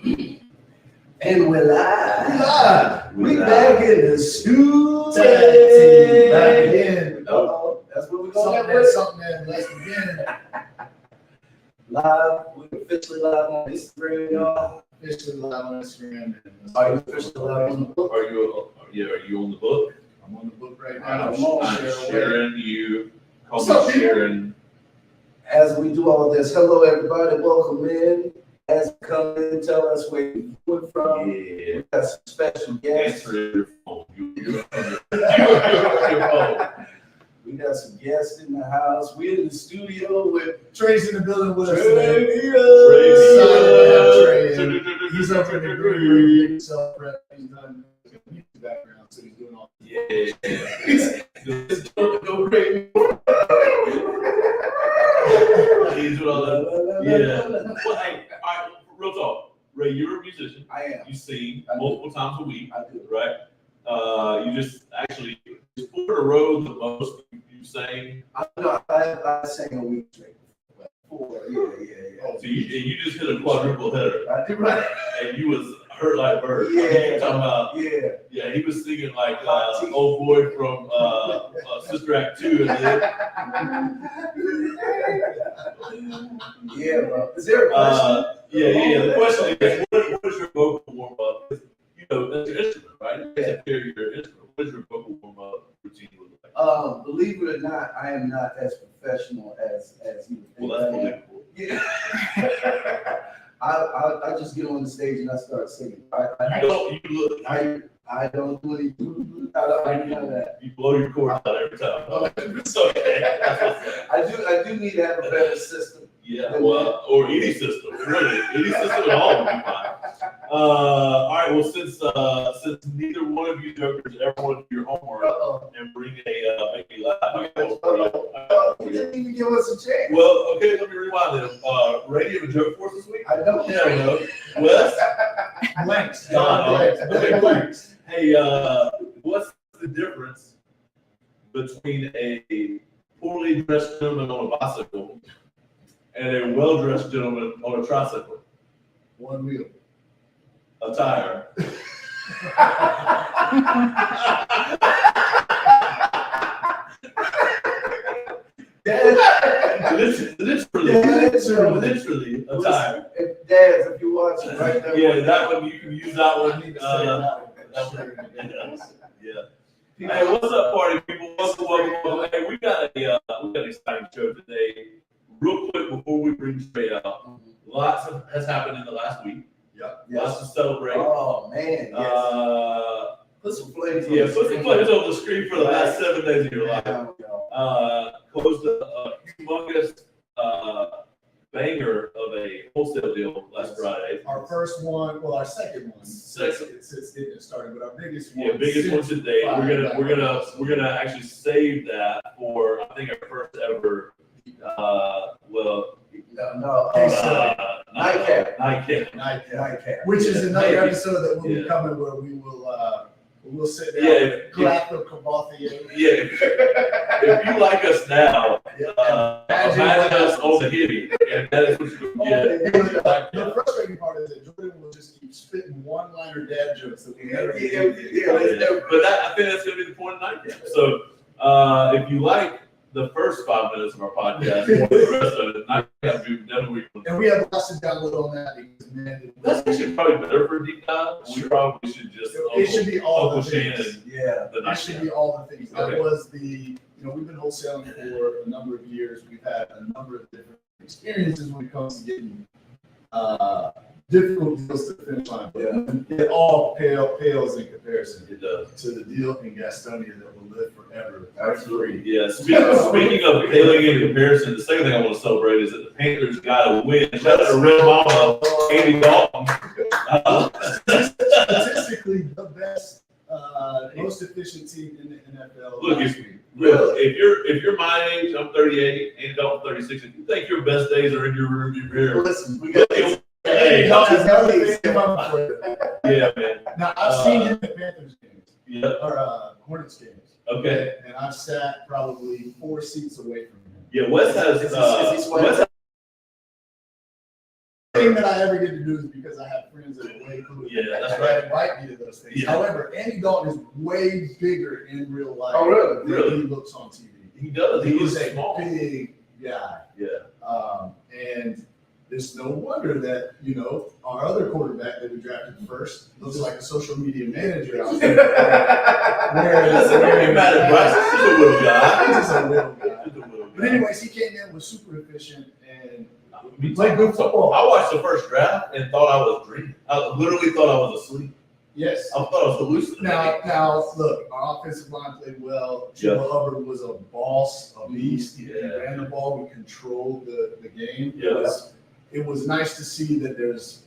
And we're live. We back in the studio. Back again. Uh-oh. That's what we're going to Something have. that, let's begin. Live. We're officially live on Instagram, y'all. Officially live on Instagram. Are you officially live on the book? Are you on the book? I'm on the book right now. I'm Sharon. You call What's up, me people? Sharon. As we do all this, hello everybody, welcome in. As you come in, tell us where you're coming from. Yeah. We got some special guests. Answer your phone. You're on your phone. We got some guests in the house. We're in the studio with Trey's in the building with us Tre today. Via. He's up in the green room, getting himself prepped. He's done music background, so he's doing all Go Ray. He's doing all that. Yeah. Well, hey, all right, real talk. Ray, you're a musician. I am. You sing multiple times a week, I do. right? You just actually for a road the most you sang. I sang a week straight. Yeah. So you just hit a quadruple header, I did right. and you was hurt like a bird. Yeah. Like you talking about. Yeah. Yeah, he was singing like old boy from Sister Act 2. Yeah, bro. Is there a question? Yeah. The question is, what is your vocal warm up? You know, that's your instrument, right? You take care of your instrument. What is your vocal warm up routine look like? Believe it or not, I am not as professional as you would think. Well, that's believable. Yeah. I just get on the stage and I start singing. I don't do any. I do none of that. You blow your chord out every time. It's okay. I do need to have a better system. Yeah, well, or any system, really. Any system at all would be fine. All right, well, since neither one of you jokers ever want to do your homework and bring make me laugh, You didn't even give us a chance. well, okay, let me rewind it. Ray, you have a joke for us this week? I don't Hell no. Wes? Blanks. Okay, Blanks. Hey, what's the difference between a poorly dressed gentleman on a bicycle and a well-dressed gentleman on a tricycle? One wheel. A tire. Literally a tire. If you watch it right there. Yeah, that one, you can use that one. Yeah. Hey, what's up, party people? Welcome. Hey, we got an exciting show today. Real quick before we bring Trey out, lots has happened in the last week. Yep. Lots to celebrate. Oh man. Yes. Put some flames. Yeah, put some flames on the screen for the last 7 days of your life. Closed a humongous banger of a wholesale deal last Friday. Our first one, well, our second one. Second. It's getting started, but our biggest one. Yeah, biggest one to date. We're gonna actually save that for I think our first ever. Nightcap. Which is another Maybe. episode that will be Yeah. coming where we'll sit down Yeah, with Glath of Kavathian. Yeah, if you like us now, imagine us on the hitty, and that is what you're gonna get. The frustrating part is that Jordan will just keep spitting one-liner dad jokes that we never But I think that's gonna be the point of Nightcap. So if you like the first 5 minutes of our podcast, the rest of it, Nightcap, definitely. And we have lots to download on that because man, That's actually probably better for a deep dive. We probably should just. it should be all Uncle the Shannon. things. Yeah. The It should Nightcap. be all the things. That Okay. was we've been wholesaling for a number of years. We've had a number of different experiences when it comes to getting difficult deals to the finish line. But it all pales in comparison It does. to the deal in Gastonia that will live forever. Absolutely. Yeah, speaking of paling in comparison, the second thing I want to celebrate is that the Panthers got a win. Shout out to Red Mama, Andy Dalton. Statistically, the best, most efficient team in the NFL. Look, if you're my age, I'm 38, Andy Dalton 36. If you think your best days are in your rearview mirror, Listen, we got this. hey, yeah, man. Now, I've seen him at Panthers games, Yeah. or Hornets games. Okay. And I've sat probably 4 seats away from him. Yeah, Wes has Is he sweating? Wes thing that I ever get to do is because I have friends that are way cooler. Yeah, that's right. That invite me to those things. Yeah. However, Andy Dalton is way bigger in real life Oh, really? than Really? he looks on TV. He does. He He's is a small. big guy. Yeah. And it's no wonder that, you know, our other quarterback that we drafted first looks like a social media manager out there. Listen, don't get mad at Bryce. This is a little guy. He's just a little guy. He's a little But guy. anyways, he came in, was super efficient, and We played good football. I watched the first draft and thought I was dreaming. I literally thought I was asleep. yes. I thought I was hallucinating. Now, look, our offensive line played well. Yeah. Chuba Hubbard was a boss, a beast. He Yeah. ran the ball. We controlled the game. Yeah. It was nice to see that there's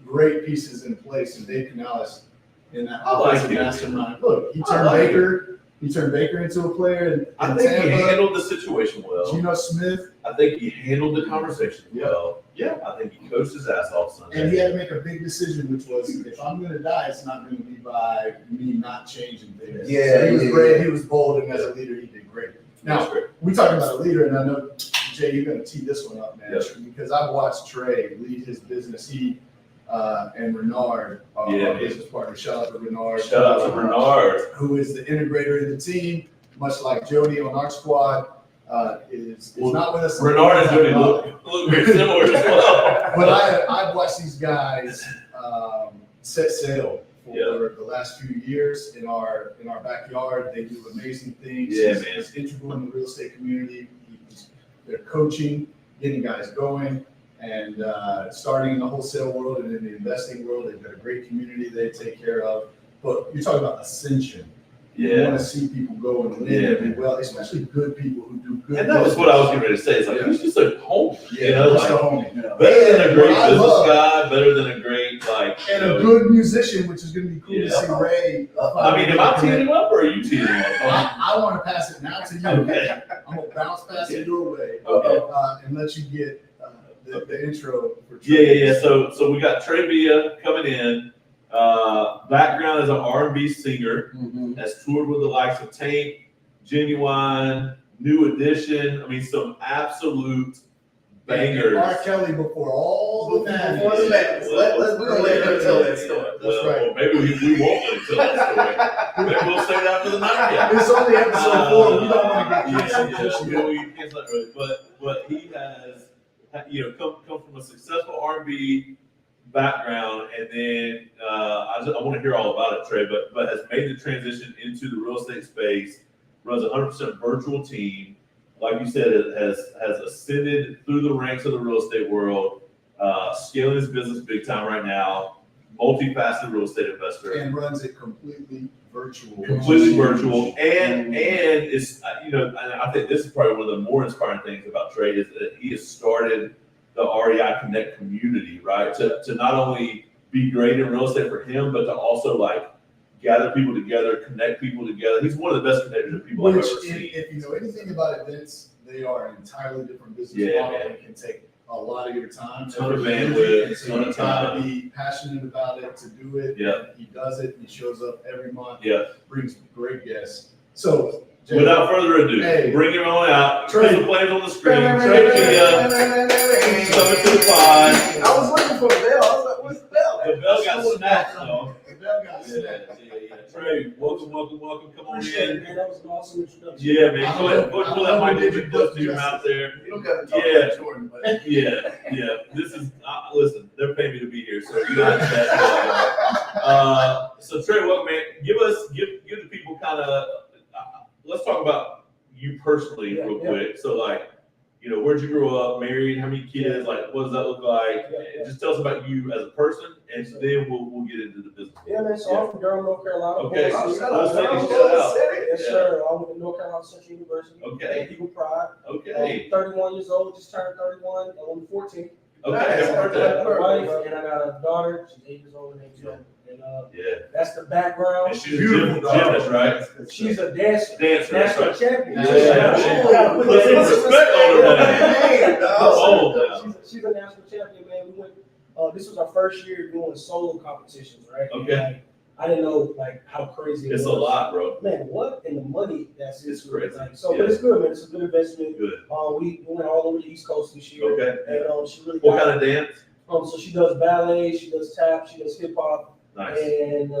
great pieces in place, and Dave Canales in that I like offensive him. mastermind. Look, he I turned like Baker. He turned Baker into a player. And I think he handled the situation well. Geno Smith, I think he handled the conversation well. Yeah. I think he coached his ass off Sunday. and he had to make a big decision, which was if I'm going to die, it's not going to be by me not changing things. Yeah, So he was yeah, great. yeah. He was bold, and as a leader, he did great. That's Now, great. we talking about a leader, and I know Jay, you're going to tee this one up, man, Yes. because I've watched Trey lead his business. He and Renard, our business partner. Shout out to Renard. Shout out to Bernard. Who is the integrator of the team, much like Jody on our squad. Is Well, not with us. Bernard and Jody look very similar as well. But I've watched these guys set sail for the last few years in our backyard. They do amazing things. Yeah, He's- man. He's integral in the real estate community. They're coaching, getting guys going, and starting in the wholesale world and in the investing world. They've got a great community they take care of. But you're talking about ascension. You Yeah. want to see people go and win and do well, especially good people who do good. And that was what I was getting ready to say. It's like, he's just a homie. You know, just like, a homie. better than a great What I business love- guy, better than a great, like, And you a know, good musician, which is going to be cool to Yeah. see Ray. I mean, am I teeing him up or are you teeing him up? I want to pass it now to you. Okay. I'm going to bounce pass it your way Okay. and let you get the intro. For Yeah. So we got Tre Via coming in. Background as an R&B singer, has toured with the likes of Taint, Genuine, New Edition. I mean, some absolute bangers. R. Kelly before all the madness. Before the madness. Let's go ahead and tell that story. That's right. Well, maybe we won't let him tell that story. Maybe we'll save that for the night. Yeah. It's only episode 4. We don't want to get canceled. Yeah, we can't let it, but he has, you know, come from a successful R&B background, and then I want to hear all about it, Trey. But has made the transition into the real estate space. Runs a 100% virtual team. Like you said, it has ascended through the ranks of the real estate world. Scaling his business big time right now. Multifaceted real estate investor. And runs it completely virtual. Completely virtual, and it's, you know, and I think this is probably one of the more inspiring things about Trey is that he has started the REI Connect community, right? To not only be great in real estate for him, but to also like gather people together, connect people together. He's one of the best connectors of people I've Which, ever seen. if you know anything about events, they are an entirely different business Yeah, model man. and can take a lot of your time. Ton of every bandwidth, and so ton you of gotta time. be passionate about it to do it. Yeah. And he does it. He shows up every month. Yeah. Brings great guests. So, Jay, Without further ado, Hey. bring him on out. Trey. Put the flames on the screen. Trey Via, coming to the pod. I was looking for the bell. I was like, what's the bell? The bell got snapped, though. the bell got Yeah. snapped. Trey, welcome. Come on Appreciate in. it, man. That was an awesome introduction. Yeah, man. Go ahead. Put I that love mic a when little you bit close do to your justice. mouth there. You don't got to talk Yeah. about Jordan, but Yeah. This is listen. They're paying me to be here, so you got that. So Trey, welcome, man. Give the people kind of. Let's talk about you personally real quick. So like, you know, where'd you grow up? Married? How many kids? Like, what does that look like? Yeah. Just tell us about you as a person, and then we'll get into the business. Yeah, man. So I'm from Durham, North Carolina. Okay. Born and shout raised. out, Let's take a shout shout out. out. Yes, sir. I went to North Carolina Central University. Okay. Eagle Pride. Okay. 31 years old. Just turned 31 on the 14th. Okay. Nice. Happy I got birthday. a wife and I got a daughter. She's 8 years old and 8 years old. And Yeah. that's the background. And she's a gymnast, right? She's a dancer. Dancer, that's National right. champion. Yeah. Gotta put Put some that in respect on her name. Man, dog. Oh, She's a national champion, man. We went. This was our first year doing solo competitions, right? Okay. Like, I didn't know like how crazy it it's was. a lot, bro. Man, what in the money that's It's into crazy. it. Like, so, Yeah. but it's good, man. It's a good investment. Good. We went all over the East Coast this year. Okay. And she really What got kind of dance? So she does ballet, she does tap, she does hip hop, Nice. and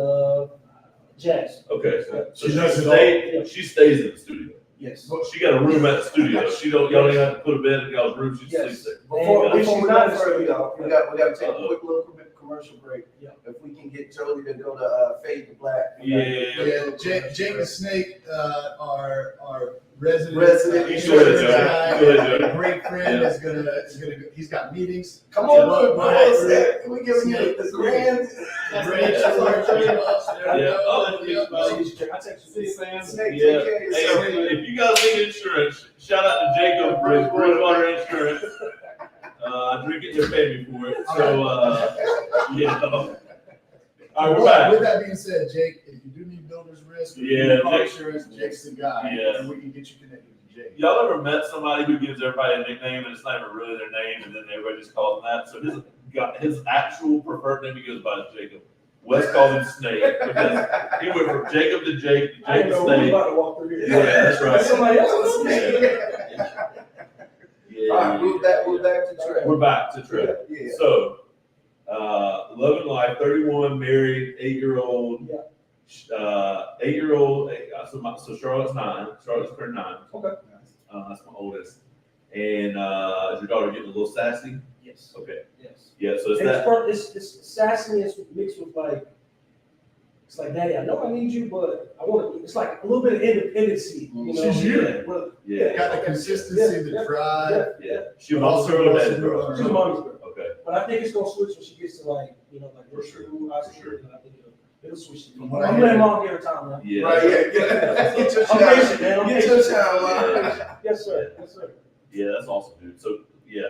jazz. Okay, so She does it she stays in the studio. Yes. She got a room at the studio. Y'all don't even have to put a bed in y'all's room. She Yes. sleeps there. Before And we she's go not further, in y'all, we got to take a Uh-oh. quick little commercial break. Yeah. If we can get Jody to go to Fade to Black. Yeah, Jake the Snake, our resident Resident insurance insurance guy, guy. Good. a great friend, Yeah. is gonna. He's got meetings. Come on, Right. look, Snake. We giving you the grand. Great insurance. There you go. I text you, Snake, fam. take Yeah. care of yourself. Hey, if you guys need insurance, shout out to Jacob with Bridgewater Insurance. I drink it, they pay me for it. So, yeah. All right, we're back. With that being said, Jake, if you do need builder's risk, or Yeah, car Jake. insurance, Jake's the guy, Yeah. and we can get you connected to Jake. Y'all ever met somebody who gives everybody a nickname and it's not even really their name, and then everybody just calls them that? So his actual preferred name he goes by is Jacob. Wes called him Snake because he went from Jacob to Jake to I Jake didn't to know who was Snake. about to walk through here. Yeah, that's right. Somebody else was Yeah. All right, move back to Trey. We're back to Tre. Yeah. So, love and life, 31, married, 8-year-old. Yeah. 8-year-old. So Charlotte's 9. Charlotte's turned 9. Okay. That's my oldest. And is your daughter getting a little sassy? Yes. Okay. Yes. Yeah. So it's And that. it's sassiness mixed with it's like, Daddy, I know I need you, but I want to. It's like a little bit of independency. You know? She's you. Well, Yeah. Got the consistency, the drive. Yeah. She But wants also her wants daddy to girl. do she's a mommy's girl. Okay. But I think it's gonna switch when she gets to For sure. school, high For school, sure. and I think it'll switch. From what I I'm hear- letting mom get her time now. Yeah. Right, yeah, get your I'm shine. patient, man. I'm Get your patient. shine, man. Yes, sir. Yes, sir. Yeah, that's awesome, dude. So yeah,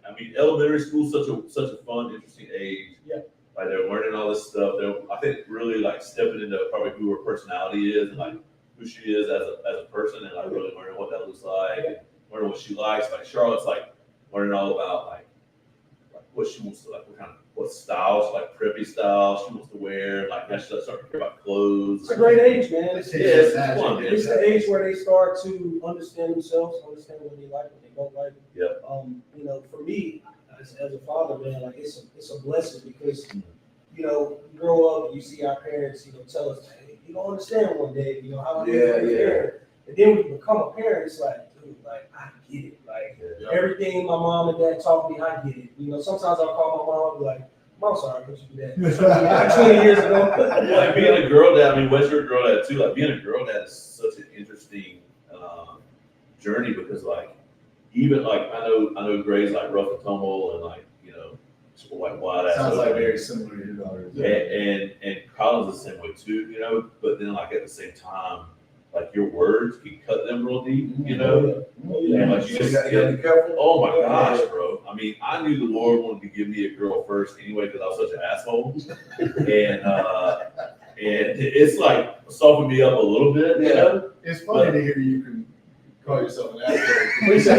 I mean, elementary school is such a fun, interesting age. Yeah. Like they're learning all this stuff. They're, I think, really like stepping into probably who her personality is and like who she is as a person, and like really learning what that looks like, and learning what she likes. Like Charlotte's like learning all about like what she wants to what styles, like preppy styles she wants to wear. Like now she's starting to care about clothes. It's a great age, man. Yeah, it's fun, man. It's the age where they start to understand themselves, understand what they like, what they don't like. Yep. For me, as a father, man, like it's a blessing because, you grow up and you see our parents, tell us, hey, you don't understand one day, how it is to be a parent. And then when you become a parent, it's like, dude, like I get it. Like everything my mom and dad taught me, I get it. Sometimes I'll call my mom and be like, Mom, sorry, I couldn't do that. 20 years ago. Like being a girl dad, I mean, Wes, you're a girl dad too. Like being a girl dad is such an interesting journey because like even like I know Gray's like rough and tumble and like like wide ass. Sounds like very similar to your daughter. And Colin's the same way too, But then like at the same time, like your words can cut them real deep, And like you just gotta be careful. oh my gosh, bro. I mean, I knew the Lord wanted to give me a girl first anyway because I was such an asshole. And it's like softened me up a little bit, It's funny to hear you can call yourself an asshole.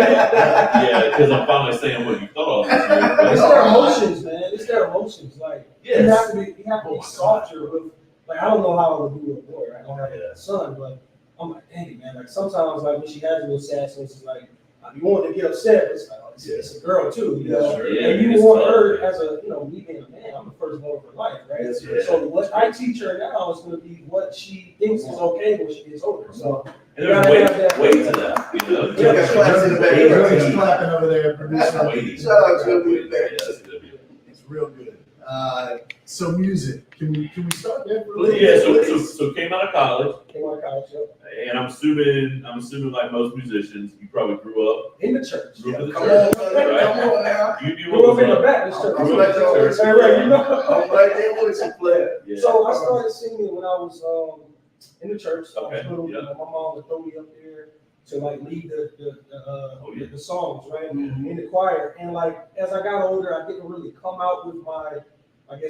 Yeah, because I'm finally saying what you thought I was It's doing. their emotions, man. It's their emotions. Like Yes. you have to be Oh my softer with. Like I don't know how I would do with a boy. Right? I don't have Yeah. a son, but I'm like, dang it, man. Like sometimes, like when she has a little sad, so it's like you want to get upset, but it's like, it's a girl too, Sure. Yeah, and you it's want tough, her man. as a, me being a man. I'm the first one of her life, right? Yes, Yeah. So what I teach her now is going to be what she thinks is okay when she gets older. So And there's weight to that, Yeah, claps in the back. Everybody's clapping over there, producer. Waiting. Shout out to you, Yeah, that's good. It's real good. So music, can we start there for a little Yeah, bit? so came out of college, came out of college, and I'm assuming like most musicians, you probably grew up in the church. in the Come church, on, now. You knew Grew what up in the was up. Baptist church. I'm I'm like that voice Hey, right, I'm like that voice player. Yeah. So I started singing when I was in the church. I Okay, was little, yeah. my mom would throw me up there to like lead the songs, right? In the choir. And like as I got older, I didn't really come out with my like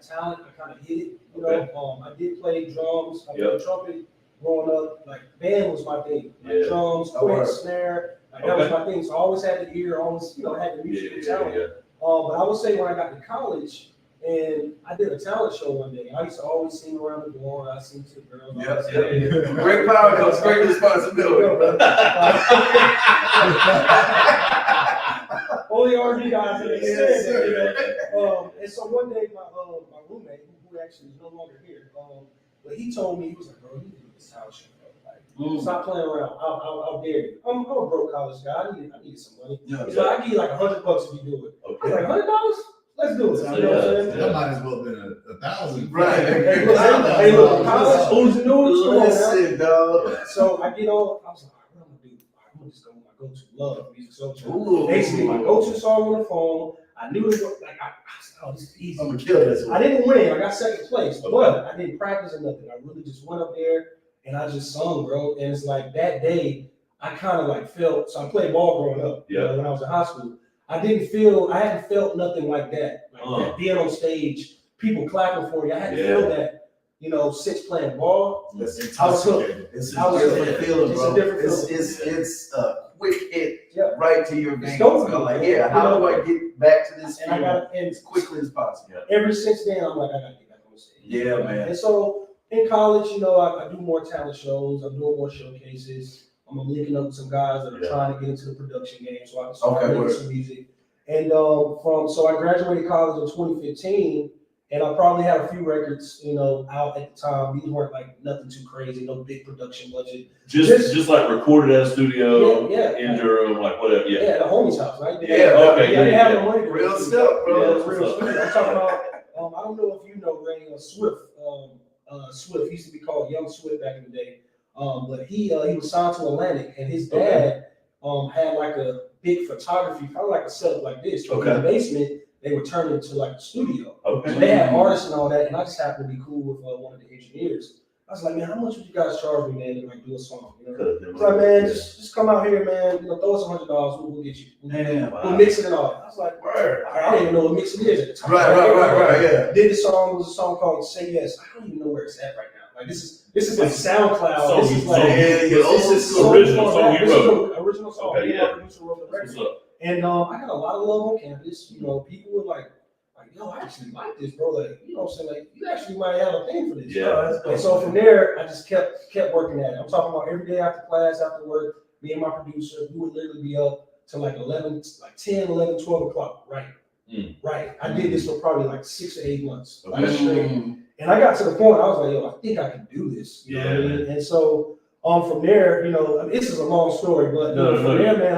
talent. I kind of hid it, Okay. I did play drums, I Yep. played trumpet growing up. Like band was my thing. Like Yeah. drums, Oh, quick, right. snare. Like that was my thing. So I always had the ear, always had the musical talent. But I would say when I got to college, and I did a talent show one day. I used to always sing around the door. I sing to the girls. Great power comes great responsibility. Only R&B guys understand that, you know. And so one day, my roommate, who actually is no longer here, but he told me, he was like, bro, you need to do this house shit, bro. Like, stop playing around. I'll dare you. I'm a broke college guy. I need some money. Yeah. He's like, I give you like $100 if you do it. Okay. I was like, $100? Let's do it. Yeah, You know what I'm saying? That might as well have been 1,000. Right. Hey, look, college schools and noodles. Come on now. Listen, dog. So I get on. I was like, what I'm gonna do? I'm gonna just go with my go-to love music. So Ooh. basically, my go-to song on the phone. I knew it was like I was like, oh, this is easy. I'm gonna kill this I one. didn't win. I got second place, Okay. but I didn't practice or nothing. I really just went up there and I just sung, bro. And it's like that day, I kind of like felt. So I played ball growing up. You know, when I was in high school. I hadn't felt nothing like that. Like that being on stage, people clapping for you. I hadn't felt that, you know, since playing ball. It's a different feeling, bro. It's a different feeling. It's a quick hit Yeah. right to your veins. dopamine, I'm like, man. yeah, how do I get back to this And I feeling got and as quickly as possible? ever since then, I'm like, I gotta get back on stage. Yeah, man. And so in college, you know, I do more talent shows. I'm doing more showcases. I'm linking up with some guys that are trying to get into the production game, so I can start making some music. And so I graduated college in 2015, and I probably had a few records, you know, out at the time. These weren't like nothing too crazy, no big production budget. Just like recorded at a studio in like, Durham, like whatever. Yeah. Yeah, the homie's house, right? Yeah, okay, I didn't have yeah. no money. for Real this. stuff, bro. Yeah, it's real stuff. I'm talking about. I don't know if you know Ray Swift. Swift, he used to be called Young Swift back in the day. But he was signed to Atlantic, and his dad had like a big photography, kind of like a setup like this. So in the basement, they were turned into like a studio. Okay. So they had artists and all that, and I just happened to be cool with one of the engineers. I was like, man, how much would you guys charge me, man, to like do a song? You know? I was like, man, just come out here, man. You know, throw us $100. We'll get you. We'll mix it and all that. I was like, word. I didn't even know what mixing is at the time. Right. Yeah. Did the song. It was a song called "Say Yes." I don't even know where it's at right now. Like this is like SoundCloud. This is like original song you wrote. Original song. Okay, yeah. Producer wrote the record. And I got a lot of love on campus. You know, people were like, yo, I actually like this, bro. Like, you know what I'm saying? Like, you actually might have a thing for this. Yeah. And so from there, I just kept working at it. I'm talking about every day after class, after work, me and my producer, we would literally be up till like 10, 11, 12 o'clock. Right. Right. I did this for probably like 6 to 8 months. Like straight. And I got to the point, I was like, yo, I think I can do this. You know what I mean? And so from there, you know, I mean, this is a long story, but from there, man,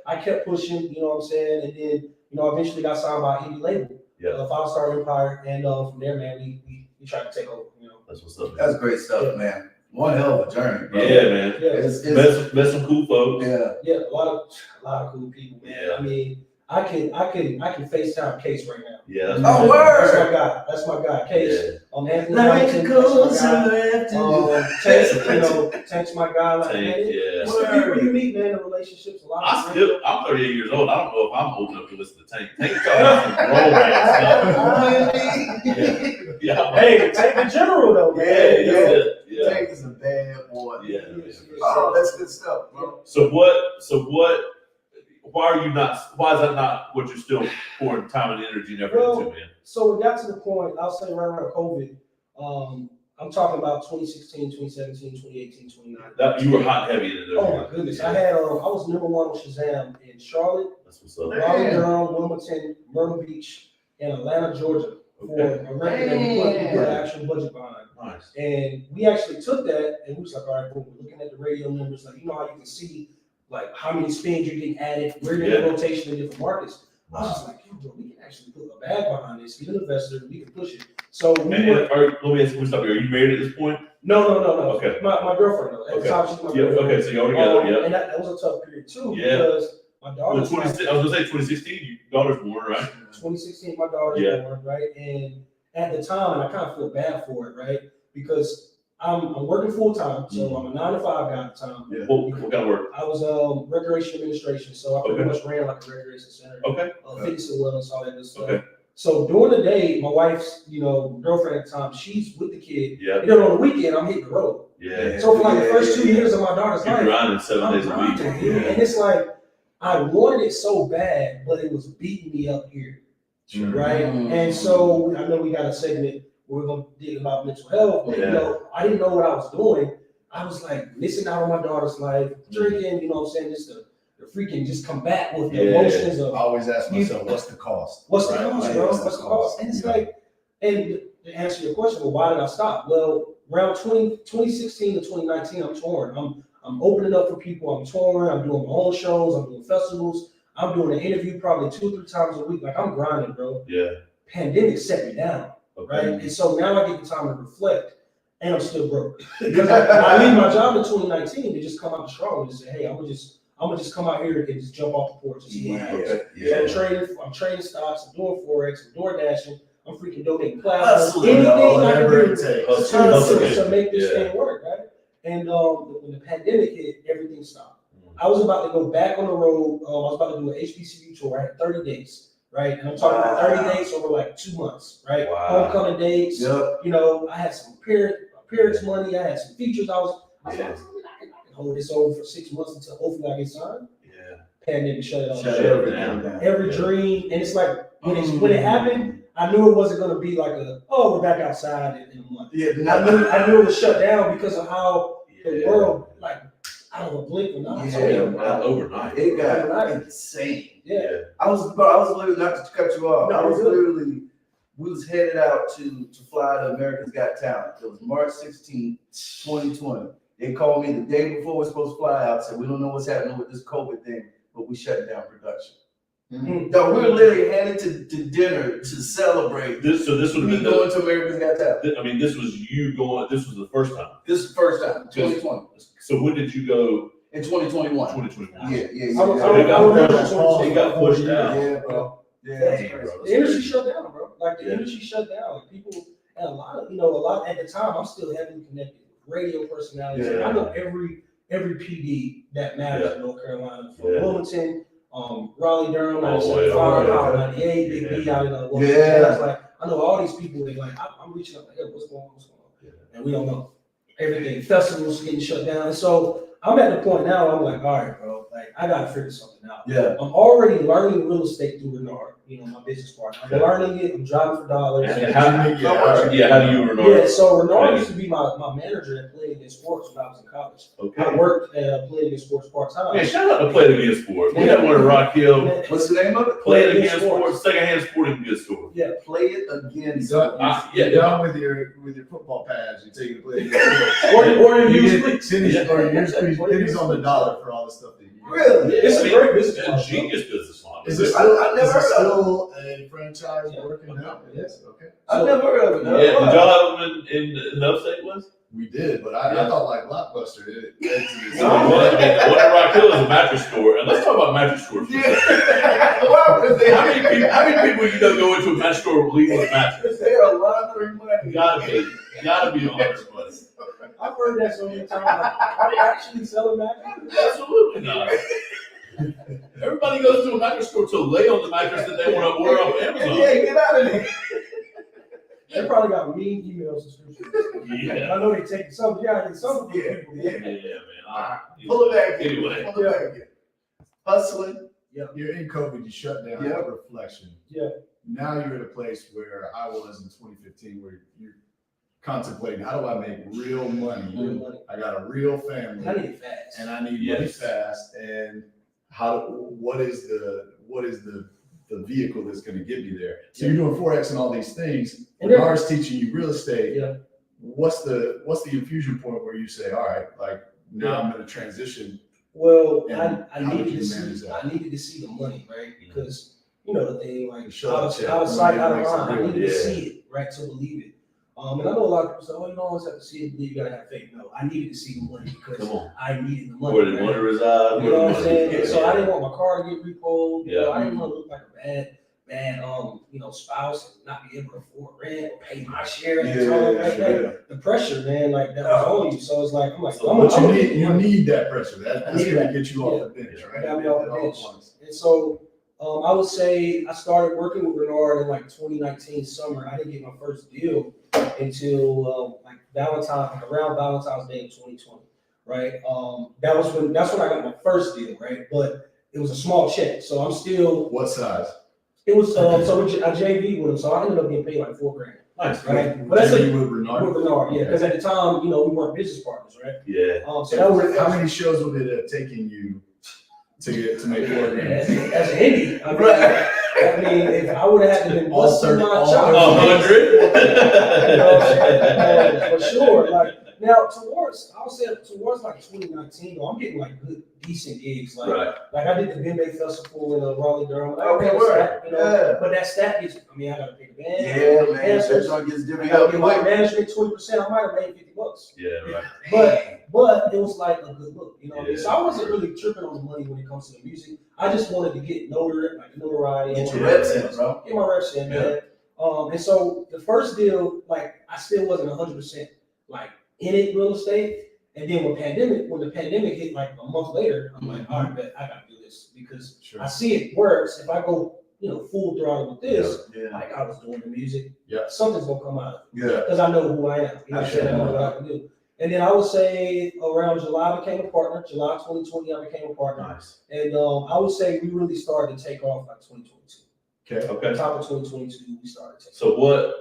I kept pushing, you know what I'm saying? And then, you know, eventually got signed by indie label. Five Star Empire, and from there, man, we tried to take over. You know, that's what's up. That's great stuff, man. One hell of a journey, bro. Yeah, man. Yeah, met some cool folks. Yeah, a lot of cool people, man. Yeah. I mean, I can FaceTime Case right now. Yeah. Word. That's my guy, Case. Anthony like Hamilton, Tank's my guy. Like, Tank, man, yeah. It's the people you meet, man. The relationships, a lot. I'm 38 years old. I don't know if I'm old enough to listen to Tank. Tank's talking about some grown ass stuff. Yeah. Hey, Tank in general though, man. Yeah. Tank is a bad boy. Yeah. Oh, that's good stuff, bro. So why is that not what you're still pouring time and energy and effort into, man? So it got to the point, I'll say right around COVID, I'm talking about 2016, 2017, 2018, 2019. You were hot and heavy in it. Oh my goodness. I was number one on Shazam in Charlotte, That's what's up. Raleigh, Durham, Wilmington, Myrtle Beach, and Atlanta, Georgia. For a record that we put an actual budget behind. Nice. And we actually took that and we was like, all right, boom, we're looking at the radio numbers, like, you know how you can see like how many spins you're getting added, where you're in rotation in different markets. I was just like, yo, bro, we can actually put a bag behind this, get an investor, we can push it. So let me ask you something. Are you married at this point? No. Okay. My girlfriend though. At the time, she's my girlfriend. Okay, so you're together, yeah. And that was a tough period too, because my daughter. I was gonna say 2016, your daughter's born, right? 2016, my daughter's born, right? And at the time, and I kind of feel bad for it, right? Because I'm working full time, so I'm a 9 to 5 guy at the time. Yeah. What kind of work? I was recreation administration, so I pretty much ran like a recreation center. Okay. Fitness and wellness, all that good stuff. Okay. So during the day, my wife's, girlfriend at the time, she's with the kid. Yeah. And then on the weekend, I'm hitting the road. Yeah. So for like the first 2 years of my daughter's life, you're grinding 7 days a week. And it's like I wanted it so bad, but it was beating me up here. Right. And so I know we got a segment where we're gonna dig about mental health, but I didn't know what I was doing. I was like missing out on my daughter's life, drinking, just the freaking just combat with the emotions I of always ask myself, what's the cost? what's the Right? cost, Like, bro? what's What's the the cost? And it's like, and to answer your question, well, why did I stop? Well, around 2016 to 2019, I'm touring. I'm opening up for people. I'm touring. I'm doing my own shows. I'm doing festivals. I'm doing an interview probably 2 or 3 times a week. Like I'm grinding, bro. Yeah. Pandemic set me down, Okay. right? And so now I get the time to reflect, and I'm still broke because I leave my job in 2019 to just come out strong and just say, hey, I'm gonna just come out here and just jump off the porch and see what happens. So I'm trading stocks. I'm doing forex. I'm door dashing. I'm freaking donating plasma. Anything I can do to make this thing work, right? And when the pandemic hit, everything stopped. I was about to go back on the road. I was about to do an HBCU tour. I had 30 dates, right? And I'm talking about 30 dates over like 2 months, right? Wow. Homecoming dates. Yep. You know, I had some appearance money. I had some features. I was like, I can hold this over for 6 months until hopefully I get signed. Yeah. Pandemic shut it all down. Every dream. And it's like, when it happened, I knew it wasn't going to be like we're back outside in a month. Yeah, I knew it was shut down because of how the world, like, I don't know, blink or not. Overnight. It got insane. Yeah. I was literally, not to cut you off. No, we was headed out to fly to America's Got Talent. It was March 16th, 2020. They called me the day before we're supposed to fly out, said, we don't know what's happening with this COVID thing, but we shut down production. Mm-hmm. So we were literally headed to dinner to celebrate. This would have been going to America's Got Talent. I mean, this was you going. This was the first time. This is the first time, 2020. So when did you go? In 2021. 2021. Yeah. It got pushed out. Yeah, bro. Yeah, the industry shut down, bro. Like the industry shut down. Like people, and a lot at the time. I'm still heavily connected with radio personalities. Yeah. I know every PD that matters in North Carolina, from Wilmington. Raleigh, Durham, 95, 98, Big B out in Wilmington. I was like, I know all these people. They like, I'm reaching out like, hey, what's going on? And we don't know. Everything, festivals getting shut down. And so I'm at the point now. I'm like, all right, bro. Like, I gotta figure something out. Yeah. I'm already learning real estate through Renard. My business partner. I'm learning it. I'm driving for dollars. How do you Renard? Yeah. So Renard used to be my manager at Playing Against Sports when I was in college. Okay. I worked at Playing Against Sports part time. Yeah, shout out to Playing Against Sports. We got one in Rock Hill. What's the name of it? Playing Against Sports. Secondhand sporting goods store. Yeah. Play it again. You're done with your football pads. You take it to Play Against Sports. or you get pennies on the dollar for all the stuff that you do. Really? It's a great business. It's a genius business model. Is it still a franchise working now? Yes. Okay. I've never heard of it. Yeah. Did y'all have them in upstate West? We did, but I thought like Blockbuster did it. The one in Rock Hill is a mattress store, and let's talk about mattress stores. How many people you go into a mattress store and leave with a mattress? They are laundering money. Gotta be laundering money. I've heard that so many times. Are they actually selling mattresses? Absolutely not. Everybody goes to a mattress store to lay on the mattress that they want to order off Amazon. Yeah, get out of there. They probably got mean email subscriptions. Yeah. I know they take some. Yeah, some people. Yeah, man. Pull it back. Anyway. Pull it back. Hustling. Yeah. You're in COVID. You shut down. Yeah. Reflection. Yeah. Now you're at a place where I was in 2015, where you're contemplating, how do I make real money? I got a real family. I need it fast. And I need money fast. And what is the vehicle that's going to get me there? So you're doing Forex and all these things. Renard's teaching you real estate. Yeah. What's the infusion point where you say, all right, like now I'm going to transition? Well, I needed to see the money, right? Because the thing, like out of sight, out of mind. I needed to see it, right, to believe it. And I know a lot of people say, "Oh, you don't always have to see it, you gotta have faith." No, I needed to see the money because I needed the money. Where did money reside? You know what I'm saying? And so I didn't want my car to get repoed. I didn't want to look like a bad spouse and not be able to afford rent, pay my share. The pressure, man, like that was on you. So it's like you need that pressure. That's gonna get you off the bench, right? Got me off the bench. And so I would say I started working with Renard in like 2019 summer. I didn't get my first deal until around Valentine's Day in 2020, right? That's when I got my first deal, right? But it was a small check, so I'm still. What size? It was I JV with him, so I ended up getting paid like $4,000. Nice, right? But that's with Renard. With Renard, yeah, because at the time, we weren't business partners, right? Yeah. So how many shows would it have taken you to make $4 As grand. an indie, I mean, if I would have had to been All busting 30 my all chops, 100. you know what I'm saying? For sure. Like now, I would say towards like 2019, I'm getting like good, decent gigs. Like, Right. like I did the Bimbe Festival in Raleigh, Durham. Like, Okay, I word. stat, you know, Yeah. but that stat gets. I mean, I gotta pay the band. Yeah, man. so That joint gets I divvied gotta up give my quick. management 20%. I might have made $50. Yeah, right. But it was like a good look, you know what I mean? So Yeah. I wasn't really tripping on the money when it comes to the music. I just wanted to get notoriety. Get and your reps in, bro. Get my reps in, man. And so the first deal, like I still wasn't 100% like in it real estate. And then when the pandemic hit like a month later, I'm like, all right, bet I gotta do this because I see it works. If I go, full throttle with this, like I was doing the music, something's gonna come out of it. Yeah. Because I know who I am. You know what I'm saying? I know what I can do. And then I would say around July I became a partner. July 2020 I became a partner. Nice. And I would say we really started to take off like 2022. Okay. Top of 2022 we started to take So what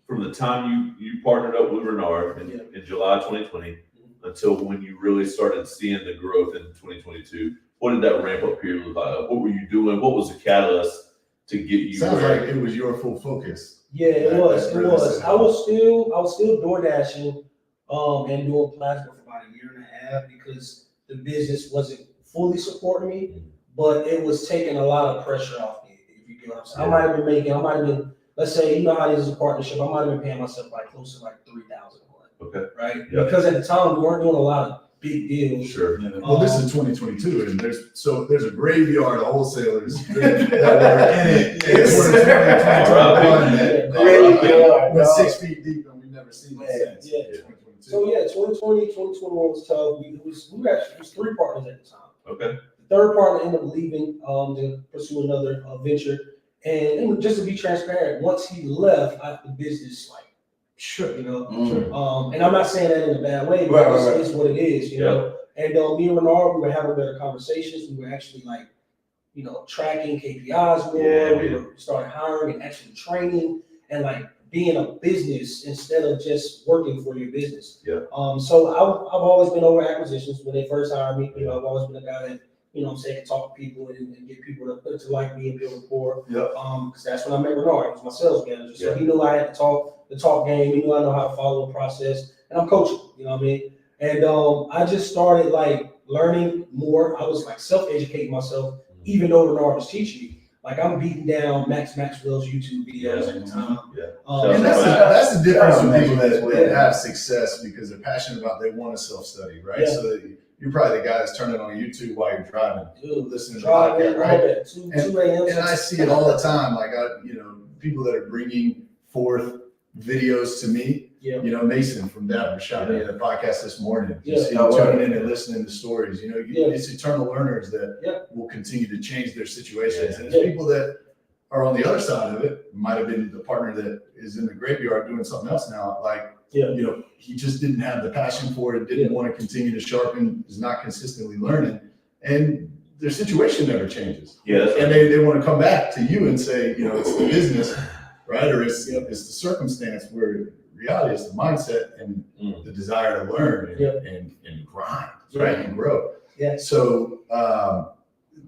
from the time you partnered up with Renard in July 2020 until when you really started seeing the growth in 2022, what did that ramp up period look like? What were you doing? What was the catalyst to get you? Sounds like it was your full focus. Yeah, it was. That really set I was still door dashing and doing plasma for about a year and a half because the business wasn't fully supporting me, but it was taking a lot of pressure off me, if you get what I'm saying. I might have been, let's say, how this is a partnership, I might have been paying myself like close to like $3,000 a month. Okay. Right? Yeah. Because at the time we weren't doing a lot of big deals. Sure. Well, this is 2022, and there's a graveyard of wholesalers that were in it. Graveyard, We're dog. 6 feet deep, and we've never seen it since. Yeah. 2022. So 2020, 2021 was tough. It was 3 partners at the time. Okay. The third partner ended up leaving to pursue another venture. And just to be transparent, once he left, the business shook, And I'm not saying that in a bad way, but it's what it is, you know. And me and Renard, we were having better conversations. We were actually tracking KPIs more. Yeah, we were started hiring and actually training and being a business instead of just working for your business. Yeah. So I've always been over acquisitions. When they first hired me, I've always been a guy that, can talk to people and get people to like me and build rapport. Yeah. Because that's when I met Renard. He was my sales manager. So Yeah. he knew I had the talk game. He knew I know how to follow a process. And I'm coaching, you know what I mean? And I just started learning more. I was self-educating myself, even though Renard was teaching me. I'm beating down Max Maxwell's YouTube videos at the time. And that's the difference with people that have success because they're passionate about. They want to self-study, right? Yeah. So that you're probably the guy that's turning on YouTube while you're driving, listening to the Driving, podcast, right? at 2 a.m. And I see it all the time. People that are bringing forth videos to me. Yeah. Mason from Denver shot me in the podcast this morning. Yeah. Tuning in and listening to stories. It's eternal learners that will continue to change their situations. And there's people that are on the other side of it. Might have been the partner that is in the graveyard doing something else now. He just didn't have the passion for it. Didn't want to continue to sharpen. Is not consistently learning, and their situation never changes. Yeah. And they want to come back to you and say, it's the business, right? Or it's the circumstance where reality is the mindset and the desire to learn and grind, right? And grow. Yeah. So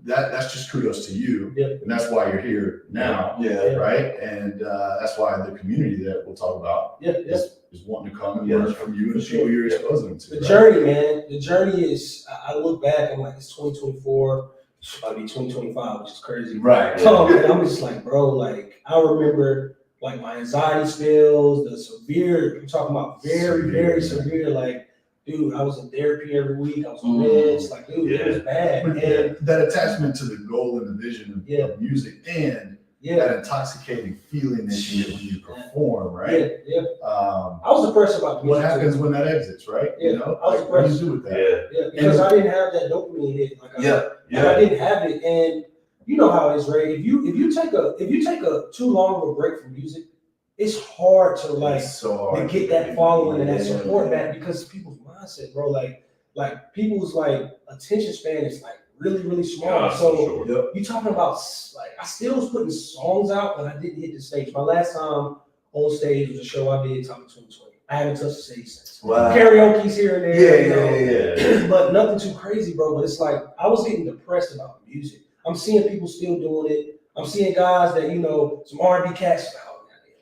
that's just kudos to you. Yeah. And that's why you're here now. Yeah. Right. And that's why the community that we'll talk about is wanting to come and learn from you and the people you're exposing them to. The journey, man. The journey is, I look back, I'm it's 2024, it's about to be 2025, which is crazy. Right. And I'm just bro, I remember my anxiety spills, the severe, I'm talking about very severe, dude, I was in therapy every week, I was on meds, dude, it was bad. But And that attachment to the goal and the vision of music and that intoxicating feeling that you get when you perform, right? Yeah. I was depressed about What music happens too. when that exits, right? Yeah, I was What do you depressed. do with that? Yeah. Yeah, because I didn't have that dopamine hit. I didn't have it, and you know how it is, Ray. If you take a too long of a break from music, it's hard to It's so hard to get that following and that Yeah. support back because people's mindset, bro. People's attention span is really small. Gosh, So for sure. you talking about I still was putting songs out, but I didn't hit the stage. My last time on stage was a show I did, Top of 2020. I haven't touched the stage since. Wow. Karaoke's here and there. Yeah. But nothing too crazy, bro. But it's like I was getting depressed about the music. I'm seeing people still doing it. I'm seeing guys that, you know, some R&B cats,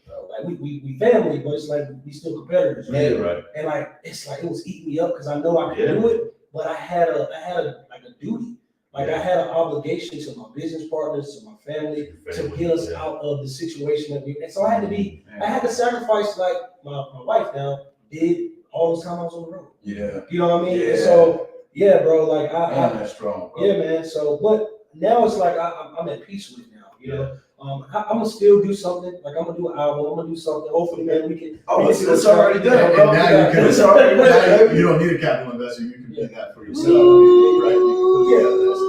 bro. Like we family, but it's like we still competitors, right? Yeah, right. And like it's like it was eating me up because I know I can do it, but I had a duty. Like I had an obligation to my business partners, to my family, to get us out of the situation that we. And so I had to sacrifice, like my wife now did all the time I was on the road. Yeah. You know what I mean? Yeah. And so yeah, bro. Like that's strong. Bro. Yeah, man. So, but now it's like I'm at peace with it now. You know, I'm gonna still do something. Like I'm gonna do an album. I'm gonna do something. Hopefully, man, we can. Oh, it's already done, bro. And now It's already done. you don't need a capital investor. You can do that for yourself. Right?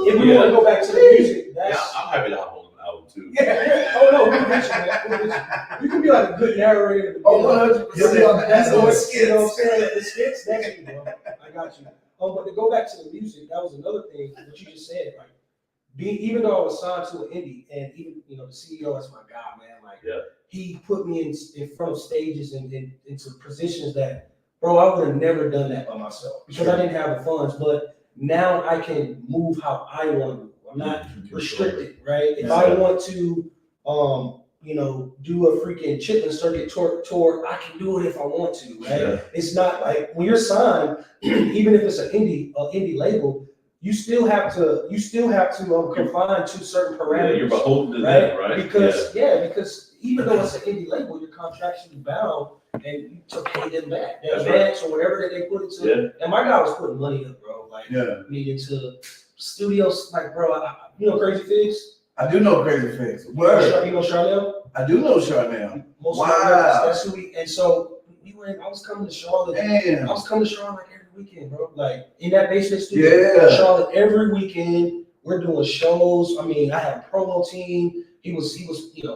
If we want to go back to the music, Yeah, I'm happy to hop on the album too. Yeah. Oh no, we'll get you, man. We'll get you. You can be like a good narrator. Oh, 100%. You'll be on the That's end of what the skits. You know what I'm saying? The skits. That's you, bro. I got you. But to go back to the music, that was another thing that you just said. Like, even though I was signed to an indie, and even the CEO, that's my guy, man. Like, he put me in front of stages and into positions that, bro, I would have never done that by myself because I didn't have the funds. But now I can move how I want to move. I'm not restricted, right? If I want to, do a freaking Chitlin Circuit tour, I can do it if I want to, right? Yeah. It's not like when you're signed, even if it's an indie label, you still have to confine to certain parameters. Yeah, you're beholden to that, right? Because even though it's an indie label, you're contractually bound and to pay them back, their advance or whatever that they put into. Yeah. And my guy was putting money up, bro. Like needed to studios, like bro, Crazy Figs. I do know Crazy Figs. You know Charnel? I do know Charnel. Wow. That's who and so I was coming to Charlotte. Damn. I was coming to Charlotte like every weekend, bro. Like in that basement studio. Charlotte every weekend. We're doing shows. I mean, I had a promo team. He was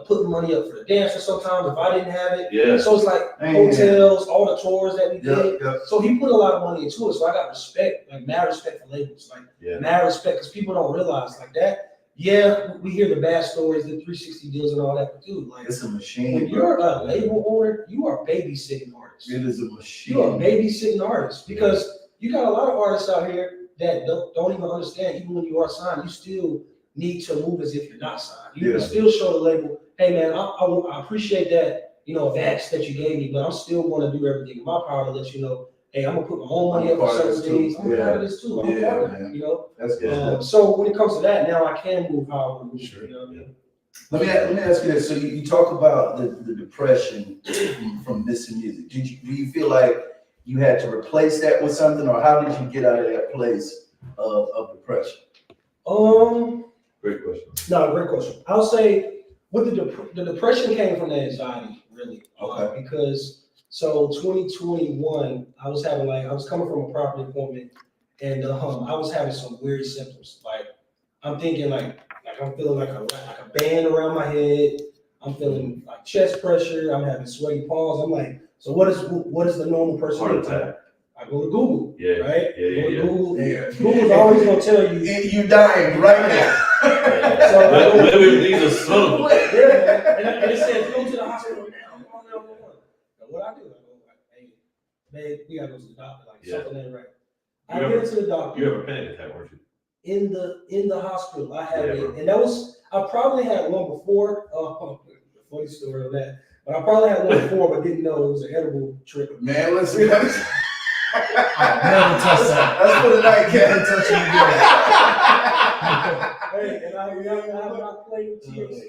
putting money up for the dancer sometimes if I didn't have it. Yeah. So it's like hotels, all the tours that we did. So he put a lot of money into it. So I got respect, like mad respect for labels. Like mad respect because people don't realize like that. Yeah, we hear the bad stories, the 360 deals and all that, but dude, like it's a machine. When you're a label owner, you are babysitting artists. It is a machine. You are babysitting artists because you got a lot of artists out here that don't even understand. Even when you are signed, you still need to move as if you're not signed. You can still show the label, hey man, I appreciate that, advance that you gave me, but I'm still going to do everything in my power to let you know, hey, I'm gonna put my own money up for certain things. I'm part of this too. I'm a part of it, That's good. So when it comes to that, now I can move how I want to move. Sure. You know what I mean? Let me ask you this. So you talk about the depression from missing music. Do you feel like you had to replace that with something, or how did you get out of that place of depression? Great question. No, great question. I'll say with the depression came from the anxiety, really. Okay. Because so 2021, I was coming from a property appointment, and I was having some weird symptoms. Like I'm thinking like I'm feeling like a band around my head. I'm feeling like chest pressure. I'm having sweaty palms. I'm like, so what is the normal person? Heart attack. I go to Google. Right? Google. Google's always gonna tell you you're dying right now. So maybe these are son of a. And it says go to the hospital now. What I do, I go like, hey, man, we gotta go to the doctor. Like something ain't right. I get to the doctor. You have a panic attack, weren't you? In the hospital, I had it, and I probably had one before. Funny story on that, but I probably had one before, but didn't know it was an edible trip. Man, let's see. Never touch that. That's for the night, Never touch it again. Hey, and I'm not playing with THC.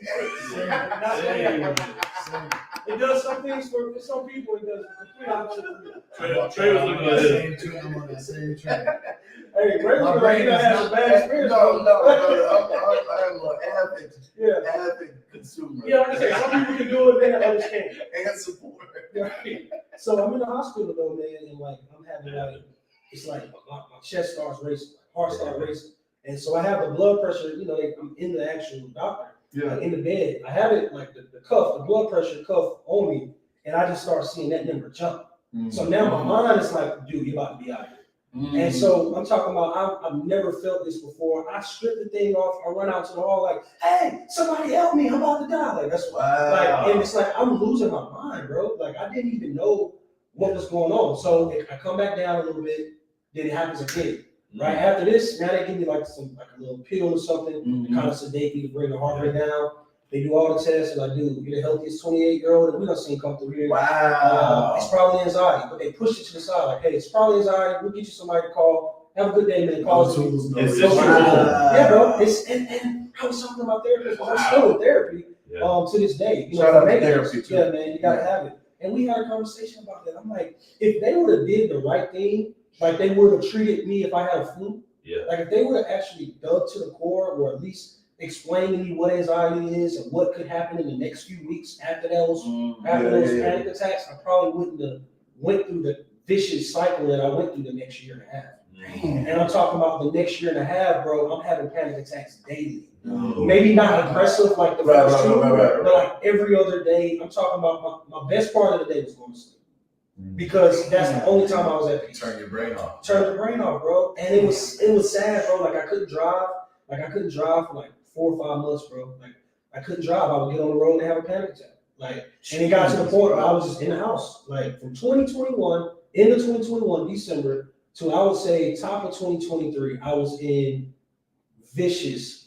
It does some things for some people. It does the complete opposite for me. Trey was looking at it. I'm on that same train. Hey, Ray was like, you had some bad experience. No, I'm an avid consumer. Yeah, I'm saying some people can do it, and others can't. And support. So I'm in the hospital though, man, and like I'm having it's like my chest starts racing, my heart starts racing, and so I have the blood pressure. I'm in the actual doctor, like in the bed. I have it like the blood pressure cuff on me, and I just start seeing that number jump. So now my mind is like, dude, you're about to be out here. And so I'm talking about, I've never felt this before. I strip the thing off. I run out to the hall like, hey, somebody help me. I'm about to die. Like, that's wow. Like, and it's like, I'm losing my mind, bro. Like, I didn't even know what was going on. So I come back down a little bit, then it happens again. Right after this, now they give me like a little pill or something to kind of sedate me to bring the heart rate down. They do all the tests, and I do. You're the healthiest 28-year-old that we done seen come through here. Wow. It's probably anxiety, but they push it to the side like, hey, it's probably anxiety. We'll get you somebody to call. Have a good day, man. Call us. Yeah, bro. And I was talking about therapy. I'm still in therapy to this day. You Shout know, out to therapy too. Yeah, man, you gotta have it. And we had a conversation about that. I'm like, if they would have did the right thing, like they would have treated me if I had a flu. Yeah. Like if they would have actually dug to the core, or at least explained to me what anxiety is and what could happen in the next few weeks after those panic attacks, I probably wouldn't have went through the vicious cycle that I went through the next year and a half. And I'm talking about the next year and a half, bro. I'm having panic attacks daily. Maybe not aggressive like the first two, but like every other day. I'm talking about my best part of the day was going to sleep. Because that's the only time I was at peace. Turn your brain off. Turn the brain off, bro. And it was sad, bro. Like I couldn't drive. Like I couldn't drive for like 4 or 5 months, bro. Like I couldn't drive. I would get on the road and have a panic attack. Like, and it got to the point where I was just in the house. Like from 2021, end of 2021, December, to I would say top of 2023, I was in vicious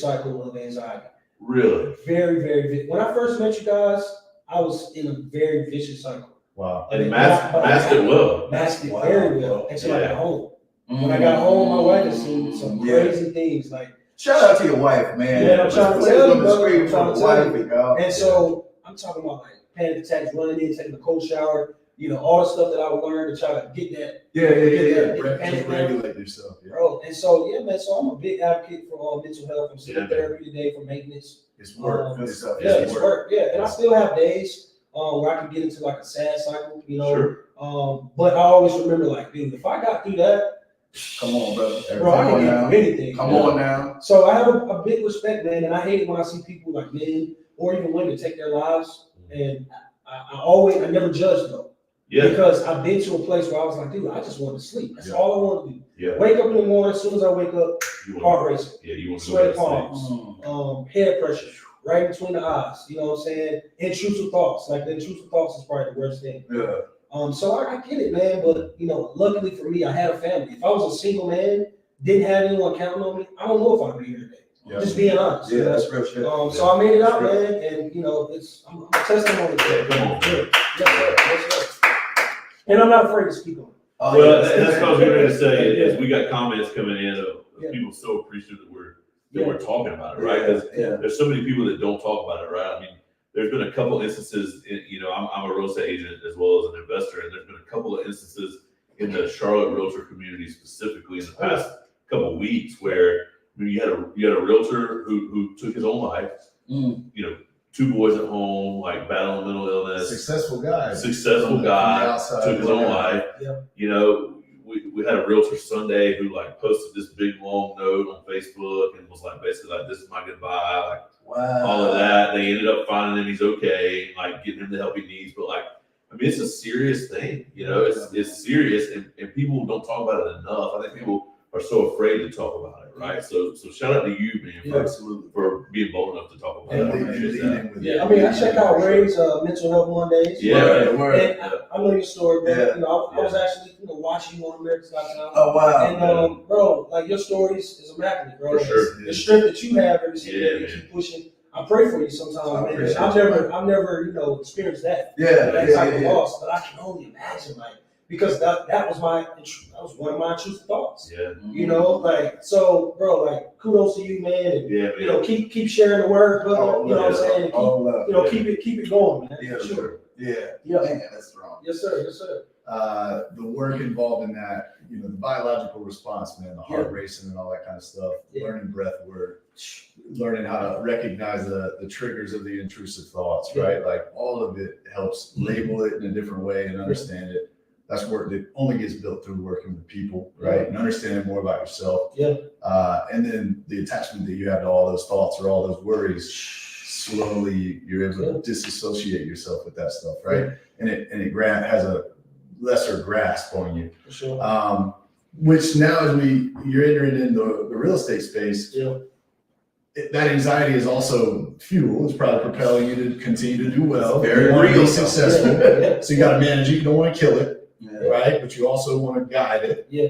cycle of anxiety. Really? Very, very vicious. When I first met you guys, I was in a very vicious cycle. Wow. And masked it well. Masked it very well until I got home. When I got home, my wife has seen some crazy things. Like, shout out to your wife, man. Yeah, I'm trying to tell you, brother. I'm trying to tell you. Wife, and so I'm talking about like panic attacks, running in, taking a cold shower, you know, all the stuff that I learned to try to get that. Just regulate yourself, bro. And so man. So I'm a big advocate for mental health. I'm still in therapy today for maintenance. It's work. Good stuff. It's work. Yeah, and I still have days where I can get into like a sad cycle, you know. Sure. But I always remember, like, dude, if I got through that, come on, brother. Bro, I can get through anything. Come on now. So I have a big respect, man, and I hate it when I see people like men or even women take their lives, and I never judge though. Yeah. Because I've been to a place where I was like, dude, I just want to sleep. That's all I want to do. Yeah. Wake up in the morning, as soon as I wake up, heart racing. Yeah, you want to sweat palms, head pressure, right between the eyes. You know what I'm saying? Intrusive thoughts. Like the intrusive thoughts is probably the worst thing. Yeah. So I get it, man. But you know, luckily for me, I had a family. If I was a single man, didn't have anyone counting on me, I don't know if I'd be here today. Yeah. Just being honest. Yeah, that's real shit. So I made it out, man, and you know, I'm a testimony to that. Yes, sir. And I'm not afraid to speak on it. Well, that's what I was going to say. Is we got comments coming in of people so appreciative that we're talking about it, right? Because there's so many people that don't talk about it, right? I mean, there's been a couple instances. You know, I'm a real estate agent as well as an investor, and there's been a couple of instances in the Charlotte realtor community specifically in the past couple of weeks where you had a realtor who took his own life. You know, 2 boys at home, like battling mental illness. Successful guy took his own life. Yeah. You know, we had a realtor Sunday who like posted this big long note on Facebook and was like basically like, this is my goodbye, like all of that. They ended up finding him, he's okay, like getting him the help he needs. But like, I mean, it's a serious thing, you know, it's serious and people don't talk about it enough. I think people are so afraid to talk about it, right? So shout out to you, man, for being bold enough to talk about it. I mean, I check out Ray's mental health Mondays. And I know your story, bro. You know, I was actually watching you on America's Got Talent. Oh wow! And bro, like your stories is immaculate, bro. For sure. The strength that you have every single day to keep pushing. I pray for you sometimes, man. I've never, experienced that. That type of loss, but I can only imagine, like. Because that was one of my intrusive thoughts. Yeah. You know, like, so, bro, like, kudos to you, man. And, you know, keep sharing the word, brother. You know what I'm saying? Keep it going, man. Yeah, sure. Yeah. Man, that's strong. Yes, sir. Yes, sir. The work involved in that, you know, the biological response, man, the heart racing and all that kind of stuff, learning breath work, learning how to recognize the triggers of the intrusive thoughts, right? Like, all of it helps label it in a different way and understand it. That's work that only gets built through working with people, right? And understanding more about yourself. Yeah. And then the attachment that you have to all those thoughts or all those worries, slowly you're able to disassociate yourself with that stuff, right? And it has a lesser grasp on you. For sure. Which now as you're entering in the real estate space, that anxiety is also fuel. It's probably propelling you to continue to do well. It's very you want to real. be successful. Yeah. So you got to manage it. You don't want to kill it, Yeah. right? But you also want to guide it. Yeah.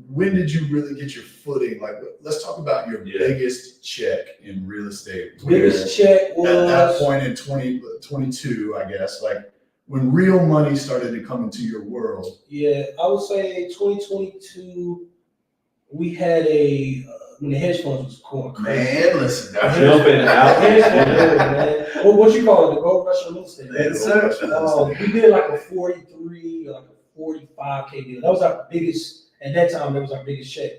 When did you really get your footing? Like, let's talk about your Yeah. biggest check in real estate. Biggest check At that was point in 2022, I guess, like when real money started to come into your world. I would say 2022. We had when the hedge funds was going crazy. Man, listen. Jumping out. Hedge fund, man. What you call it? The gold rush of real estate. Yes, sir. We did like a 43 or like a 45K deal. That was our biggest at that time. That was our biggest check,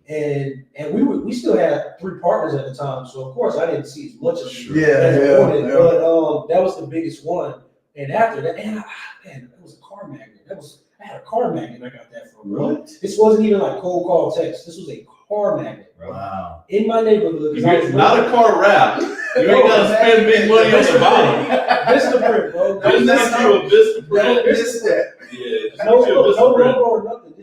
and we still had 3 partners at the time. So of course I didn't see as much as I wanted, but that was the biggest one. And after that, it was a car magnet. I had a car magnet. I got that from. What? This wasn't even like cold call text. This was a car magnet, bro. Wow. In my neighborhood. Not a car wrap. You ain't gotta spend big money on the bottom. Vistaprint, bro. Just send you a Vistaprint. Missed that. Yeah. No Just a logo Vistaprint. or nothing.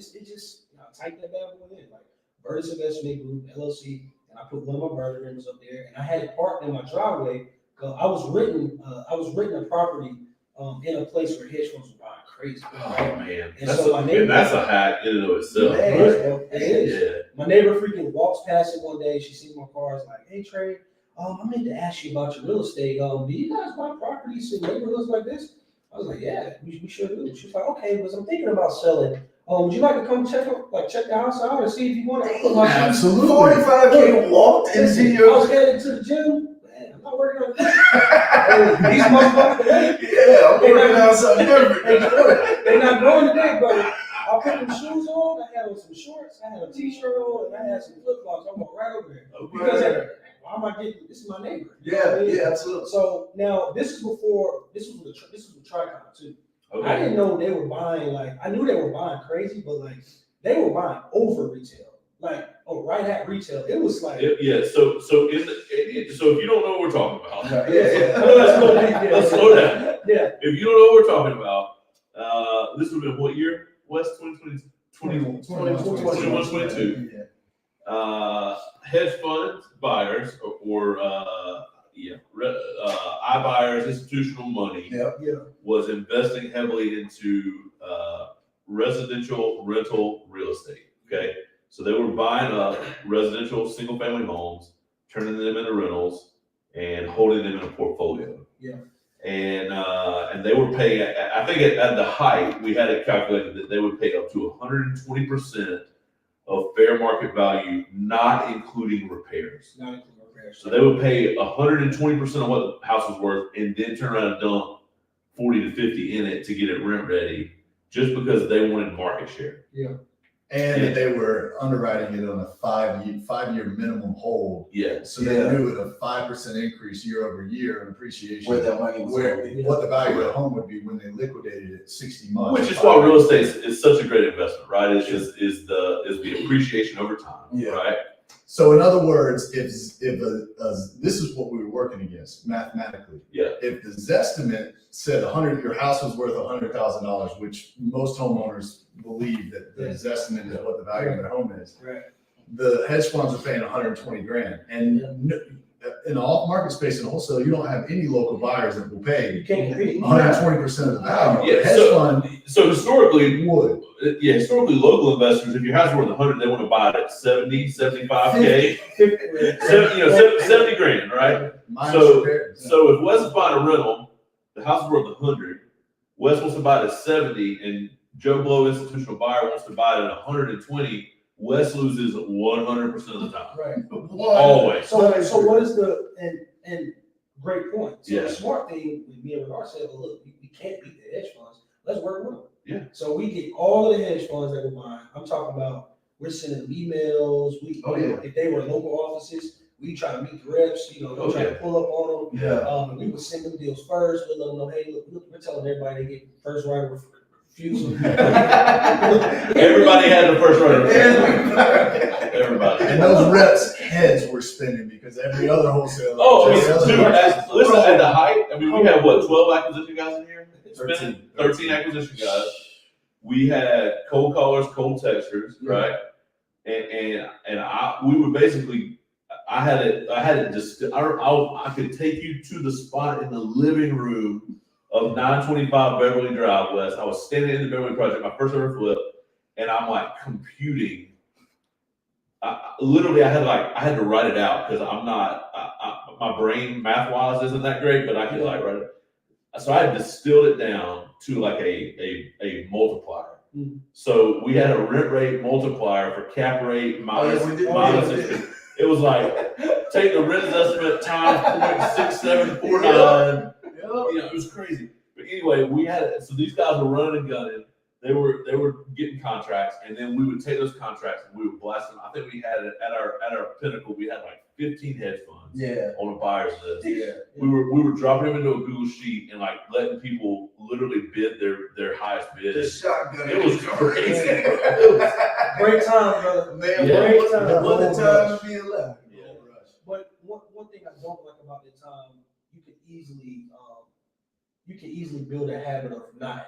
Type that bad boy in, like Burtis Investment Group LLC, and I put one of my burner members up there, and I had it parked in my driveway. Cause I was renting a property in a place where hedge funds were buying crazy. Oh Right? man, And that's so my neighbor, that's a hack in and of itself. it right? is, bro. It is. Yeah. My neighbor freaking walks past it one day. She sees my car. Is like, "Hey Trey, I meant to ask you about your real estate. Do you guys buy properties in neighborhoods like this?" I was like, "Yeah, we sure do." She was like, "Okay, because I'm thinking about selling. Would you like to come check the house out and see if you want to?" Absolutely. 45K walked into I your. was headed to the gym. Man, I'm not working on that. These motherfuckers, Yeah, I'm working on something different. they're not going today, brother. I put them shoes on. I had on some shorts. I had a t-shirt on, and I had some flip flops. I walked right over there because why am I getting? This is my neighbor. You know what I mean? Yeah, absolutely. So now this is with Tricon too. Okay. I didn't know they were buying I knew they were buying crazy, but they were buying over retail, right at retail. It was like Yeah. So if you don't know what we're talking about, let's slow down. Yeah. If you don't know what we're talking about, this would have been what year? West 2020, 21, 22. Hedge funds buyers or iBuyers, institutional money was investing heavily into residential rental real estate. Okay, so they were buying up residential single-family homes, turning them into rentals, and holding them in a portfolio. Yeah. And they were paying. I think at the height we had it calculated that they would pay up to 120% of fair market value, not including repairs. So they would pay 120% of what the house was worth, and then turn around and dump 40 to 50 in it to get it rent ready, just because they wanted market share. Yeah. And that they were underwriting it on a 5-year minimum hold. Yeah. So they knew it a 5% increase year over year in appreciation. Where that money was going to be. What the value of the home would be when they liquidated it 60 months. Which is why real estate is such a great investment, right? Is the appreciation over time, right? So in other words, if this is what we were working against mathematically. Yeah. If the Zestimate said your house was worth $100,000, which most homeowners believe that the Zestimate is what the value of their home is. Right. The hedge funds are paying 120 grand, and in the off-market space in wholesale, you don't have any local buyers that will pay 120% of the value. Yeah, Hedge fund so historically would. Historically, local investors, if your house is worth 100, they want to buy it at 70, 75K, 70 grand, right? So if Wes is buying a rental, the house is worth 100, Wes wants to buy it at 70, and Joe Blow, institutional buyer, wants to buy it at 120, Wes loses 100% of the time. Right. Always. So what is and great point. So the smart thing with me and Renard said, well, look, we can't beat the hedge funds. Let's work with them. Yeah. So we get all of the hedge funds that we're buying. I'm talking about we're sending them emails. If they were local offices, we try to meet the reps, we try to pull up on them. Yeah. We would send them deals first. We'd let them know, hey, look, we're telling everybody they get first right of refusal. Everybody had the first right. Everybody. And those reps' heads were spinning because every other wholesaler. Listen, at the height, we had 12 acquisition guys in here? 13 acquisition guys. We had cold callers, cold texters, right? And we would basically, I had it just, I could take you to the spot in the living room of 925 Beverly Drive West. I was standing in the Beverly Project, my first ever flip, and I'm like computing. Literally, I had to write it out because I'm not, my brain math wise isn't that great, but I could like write it. So I had distilled it down to like a multiplier. Mm-hmm. So we had a rent rate multiplier for cap rate minus. It was like take the rent estimate times 0.6749. It was crazy. But anyway, we had so these guys were running and gunning. They were getting contracts, and then we would take those contracts and we would blast them. I think we had it at our pinnacle. We had like 15 hedge funds on a buyer's list. Yeah. We were dropping them into a Google sheet and like letting people literally bid their highest bid. The shotgun. It was crazy. Great time, brother. Man, great time. What a time to be alive. Yeah. But one thing I don't like about the time, you can easily build a habit of not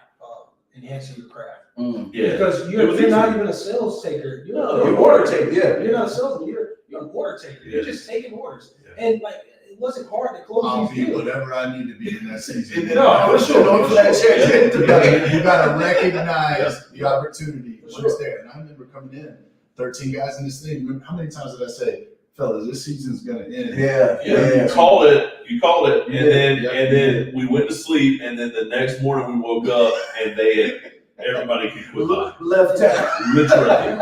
enhancing your craft. Yeah. Because you're not even a sales taker. You're an order taker. Yeah. You're not a salesman. You're an order taker. You're just taking orders. Yeah. And like it wasn't hard to close I'll these be deals. whatever I need to be in that season. No, for sure. You gotta recognize the opportunity when it's there. And I remember coming in, 13 guys in this thing. How many times did I say, fellas, this season's gonna end? Yeah. You called it, and then we went to sleep, and then the next morning we woke up and everybody could quit left town. Literally.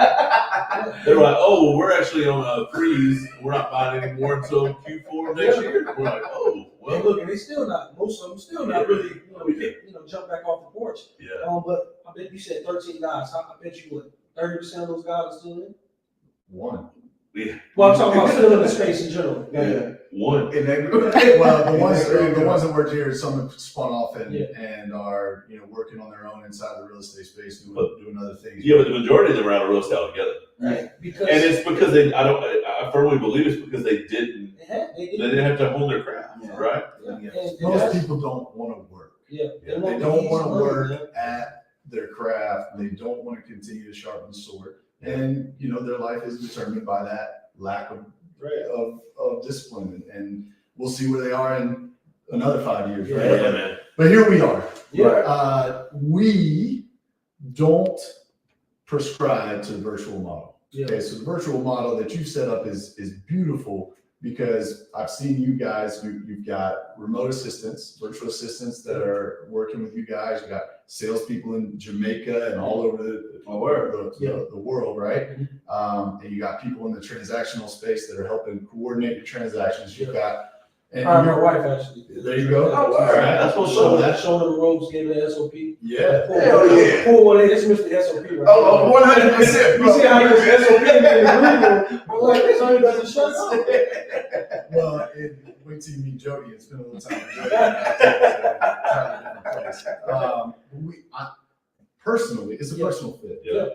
They were like, "Oh, we're actually on a freeze. We're not buying any more until Q4 next year." We're like, "Oh, well." And look, and they still not. Most of them still not really, jump back off the porch. Yeah. But I bet you said 13 guys. I bet you 30% of those guys are still in. One. Yeah. Well, I'm talking about still in the space in general. Yeah. One. In that group. Well, the ones that worked here, some have spun off and are working on their own inside the real estate space, doing other things. Yeah, but the majority of them are out of real estate altogether. Right. And it's because I firmly believe it's because they didn't have to hold their craft, right? Yeah. Most people don't want to work. Yeah. They don't want to work at their craft. They don't want to continue to sharpen the sword. And their life is determined by that lack of discipline, and we'll see where they are in another 5 years. Right? Yeah, man. But here we are. Yeah. We don't prescribe to the virtual model. Yeah. Okay, so the virtual model that you've set up is beautiful because I've seen you guys. You've got remote assistants, virtual assistants that are working with you guys. You got salespeople in Jamaica and all over the world, right? Mm-hmm. And you got people in the transactional space that are helping coordinate your transactions. You've got my wife actually. There you go. Oh, all right. That's what's showing them the ropes, giving the SOP. Yeah. Hell yeah. Cool one. That's Mr. SOP, right? Oh, 100%. You see how he's SOP in the room? I'm like, this only doesn't shut up. Well, wait till you meet Jody. It's been a little time. Personally, it's a personal fit. Yeah.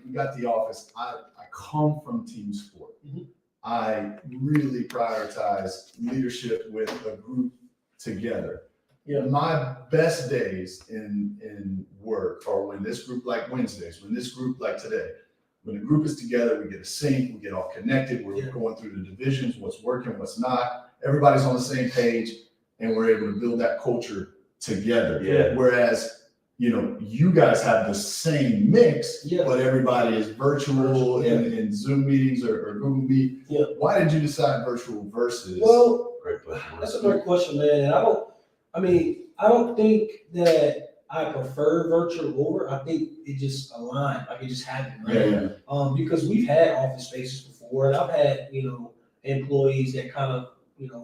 You got the office. I come from team sport. Mm-hmm. I really prioritize leadership with a group together. Yeah. My best days in work are when this group, like Wednesdays, when this group, like today, when the group is together, we get a sync, we get all connected, we're going through the divisions, what's working, what's not. Everybody's on the same page, and we're able to build that culture together. Yeah. Whereas, you guys have the same mix, but everybody is virtual in Zoom meetings or Google Meet. Yeah. Why did you decide virtual versus? Well, great question. That's a great question, man. And I don't think that I prefer virtual over. I think it just aligned, like it just happened, right? Yeah. Because we've had office spaces before, and I've had, employees that kind of,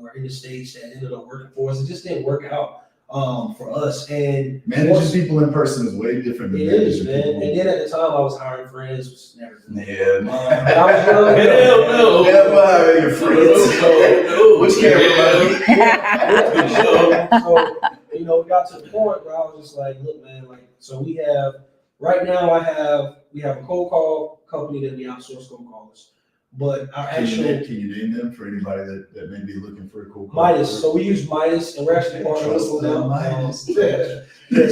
were in the States that ended up working for us. It just didn't work out. For us, and managing people in person is way different than managing people. And then at the time I was hiring friends, which was never good. Yeah. I was young. Hell no. Never hire your friends. No. Which camera? So, we got to the point where I was just like, look, man, so we have right now we have a cold call company that we outsource cold callers. But our Can actual you name them for anybody that may be looking for a cold call? Midas. So we use Midas, and we're actually partnering with them now. Midas.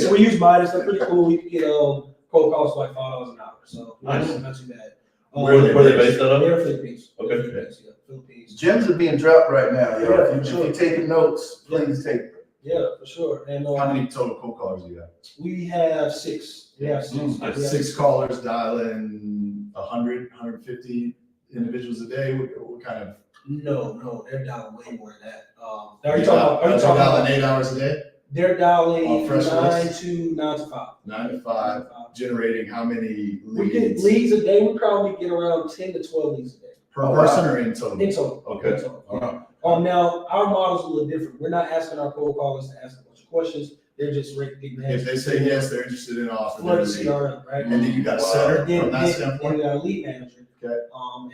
So we use Midas. They're pretty cool. We can get cold calls for like $5 an hour. So nice. Not too bad. Where are they based out of? They're Philippines. Okay. Philippines, yeah. Philippines. Gems are being dropped right now, yo. Yeah, If for you're taking notes, please take them. Yeah, for sure. And How many total cold callers do you have? we have 6. We have 6. Mm, We have 6 callers dialing 100, 150 individuals a day. What kind of? No, they're dialing way more than that. Are you talking dialing 8 hours a day? They're dialing On fresh 9 lists? to 5. 9 to 5, generating how many We get leads leads a day. We probably get around 10 to 12 leads a day. per person or in total? In total. Okay. In total. Now our model's a little different. We're not asking our cold callers to ask a bunch of questions. They're just big If they say yes, they're interested in offering. flood the CRM, right? And then you got a setter Then from that we standpoint. got a lead manager. Okay.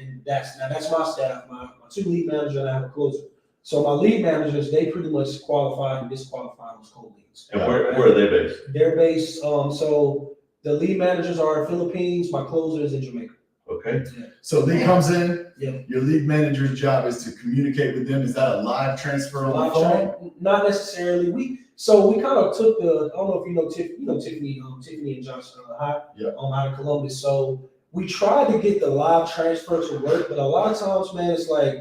And that's my staff, my 2 lead managers, and I have a closer. So my lead managers, they pretty much qualify and disqualify those cold leads. And where are they based? They're based, so the lead managers are in Philippines, my closer is in Jamaica. Okay. So lead comes in, Yeah. your lead manager's job is to communicate with them. Is that a live transfer on the phone? Not necessarily. We kind of took I don't know if you know Tiffany and Josh out of Columbus. So we tried to get the live transfer to work, but a lot of times, man, it's like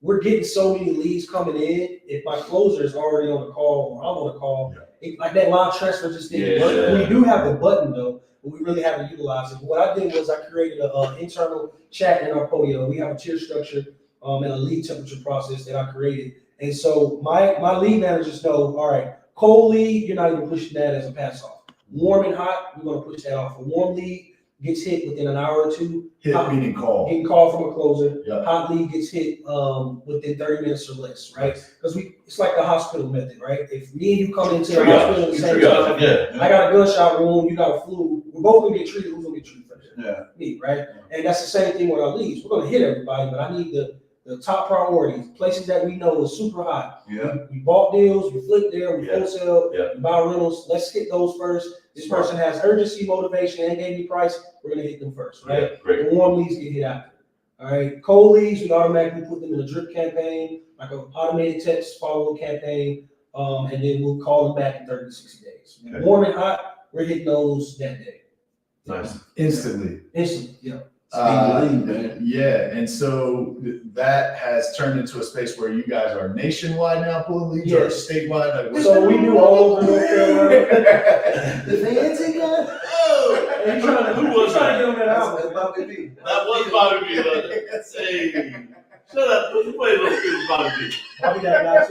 we're getting so many leads coming in. If my closer is already on the call or I'm on the call, like that live transfer just didn't work. We do have the button though, but we really haven't utilized it. But what I did was I created an internal chat in our Podio. We have a tier structure and a lead temperature process that I created. And so my lead managers know, all right, cold lead, you're not even pushing that as a pass off. Warm and hot, we're gonna push that off. A warm lead gets hit within an hour or 2. Hit meaning call. Getting called from a closer. Yeah. Hot lead gets hit within 30 minutes or less, right? Because it's like the hospital method, right? If me and you come into the hospital at the same time, I got a gunshot wound, you got a flu, we're both gonna get treated. Who's gonna get treated first? Yeah. Me, right? And that's the same thing with our leads. We're gonna hit everybody, but I need the top priorities, places that we know is super hot. Yeah. We bought deals, we flipped there, we wholesale, Yeah. we buy rentals. Let's hit those first. This person has urgency, motivation, and gave me price. We're gonna hit them first, right? Yeah, great. The warm leads get hit after. All right. Cold leads, we automatically put them in a drip campaign, like an automated text follow-up campaign, and then we'll call them back in 30 to 60 days. Okay. Warm and hot, we're hitting those that day. Nice. Instantly. Instantly, yeah. Yeah, and so that has turned into a space where you guys are nationwide now pulling leads or Yes. statewide. Like, So we do all over North Carolina. The fancy guy? And you trying to Who was trying to get on that That's album. Bobby B. That was Bobby B. Hey, shut up. Let's play a little bit of Bobby B. I'll be that guy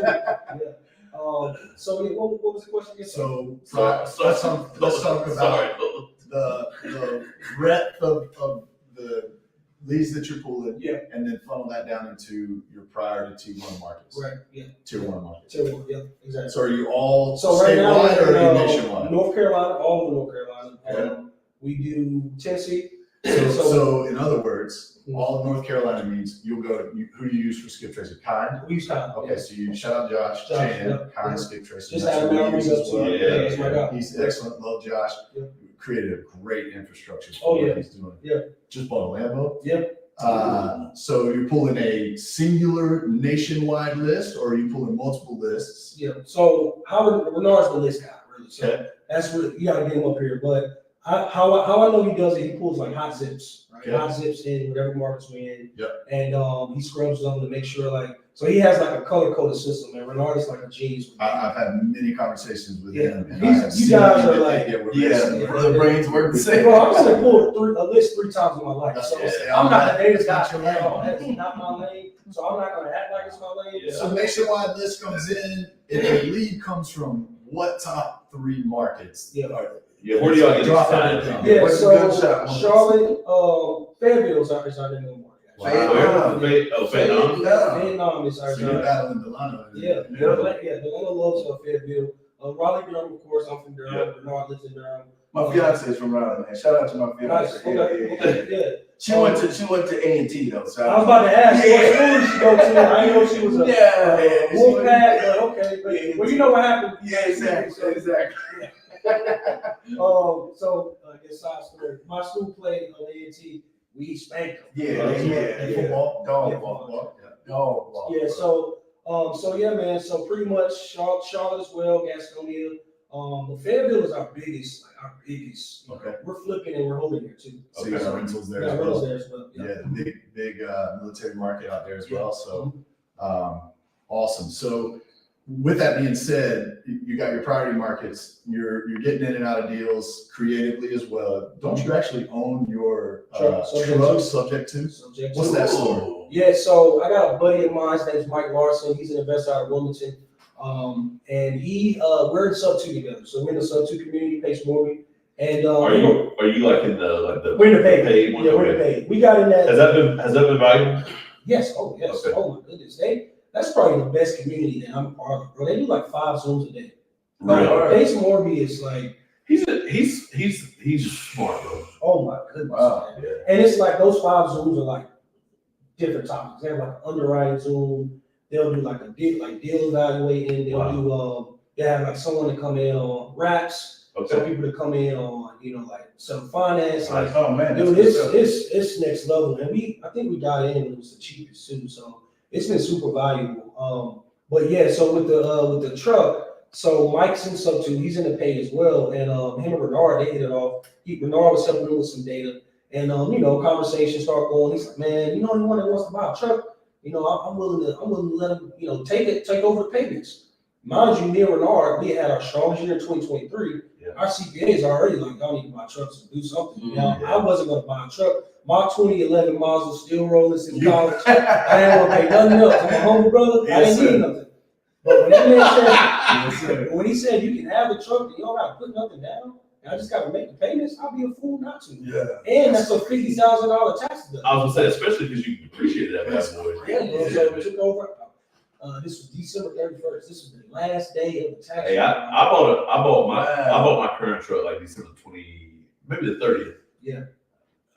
too. Yeah. So yeah, what was the question again? So Let's talk about the breadth of the leads that you're pulling, and then funnel that down into your priority T1 markets. Right, yeah. Tier 1 markets. Tier 1, yeah, exactly. So are you all So right now, statewide or are you we're nationwide? North Carolina, all of North Carolina. Okay. We do Tennessee. So in other words, all of North Carolina means you'll go, who do you use for skip tracing? Kind? We use Kind. Okay, so you shout out Josh, Chan, Kind skip tracing. Just That's have who him we use out as well. that's my guy. He's excellent, love Josh. Yeah. Created a great infrastructure Oh, for yeah. what he's doing. Yeah. Just bought a Lambo. Yeah. So you're pulling a singular nationwide list or are you pulling multiple lists? Yeah. So Renard's the list guy, really. So Okay. that's really, you gotta get him up here. But how I know he does it, he pulls like hot zips, right? Okay. Hot zips in whatever markets we're in. Yep. And he scrubs them to make sure so he has like a color coded system, and Renard is like a genius with that. I've had many conversations with Yeah. him. And He's- I have you seen guys are that like- we're Yeah, basically- the brains work the same. Bro, I've only pulled a list 3 times in my life. That's So what I'm saying. I'm not the data guy That's not your at all. lane. That's not my lane. So I'm not gonna act like it's my lane. Yeah. So nationwide list comes in, and the lead comes from what top 3 markets? Yeah. Yeah, where do y'all get Drop started? it. Yeah, What's the so gunshot one? Charlotte, Fayetteville is our name of the market. Vietnam. Vietnam is our So you're battling Delano. Yeah, Delano loves Fayetteville. Raleigh, Durham, of course. I'm from Durham. Bernard lives in Durham. My fiance is from Raleigh, man. Shout out to my fiance. Nice. Okay. She went to A&T though. So I was about to ask what school did she go to. I didn't know she was a Wolfpack, but okay. But, well, you know what happened. Yeah, exactly. So I guess side story. My school played on A&T. We spanked them. Yeah. Football, Dog yeah, ball. football, yeah. Dog ball. Yeah, so yeah, man. So pretty much Charlotte as well, Gastonia. But Fayetteville is our biggest. Okay. We're flipping and we're holding here too. So you got rentals there Yeah, as rentals well. there as well. Yeah, big military market out there as Yeah. well. So awesome. So with that being said, you got your priority markets. You're getting in and out of deals creatively as well. Don't you actually own your Truck, subject to? Subject What's to. that story? Yeah, so I got a buddy of mine. His name's Mike Larson. He's an investor out of Wilmington. And we're in sub 2 together. So we're in the sub 2 community, Pace Morgan. And Are you like in the we're in the paid one? Yeah, we're in the paid. We got in that. Has that been valuable? Yes. Oh, yes. Okay. Oh my goodness. That's probably the best community that I'm a part of, bro. They do like 5 Zooms a day. Really? Pace Morby is like he's smart, bro. oh my goodness. Wow. Man. And it's like those 5 Zooms are like different topics. They have like an underwriting Zoom. They'll do like a deal evaluating. They'll do they have like someone to come in on raps. Okay. Some people to come in on like some finance. Like, Oh man, dude, that's good it's next level. And I think we got in when it was the cheapest too. So it's been super valuable. But yeah, so with the truck, so Mike's in sub 2, he's in the pay as well. And him and Renard, they hit it off. Renard was helping him with some data. And conversations start going. He's like, man, anyone that wants to buy a truck, I'm willing to let him, take over the payments. Mind you, me and Renard, we had our strongest year in 2023. Yeah. Our CPAs are already like, y'all need to buy trucks and do something. Yeah. I wasn't gonna buy a truck. My 2011 Mazda still rolling since college. I didn't want to pay nothing else. I'm a humble brother. I didn't need nothing. But when that man said, when he said you can have the truck and you don't gotta put nothing down, and I just gotta make the payments, I'll be a fool not to. Yeah. And that's a $50,000 tax deduction. I was gonna say, especially because you appreciated that bad boy. Yeah, so we took over. This was December 31st. This was the last day of the tax. Hey, I bought my current truck like December 20, maybe the 30th. Yeah.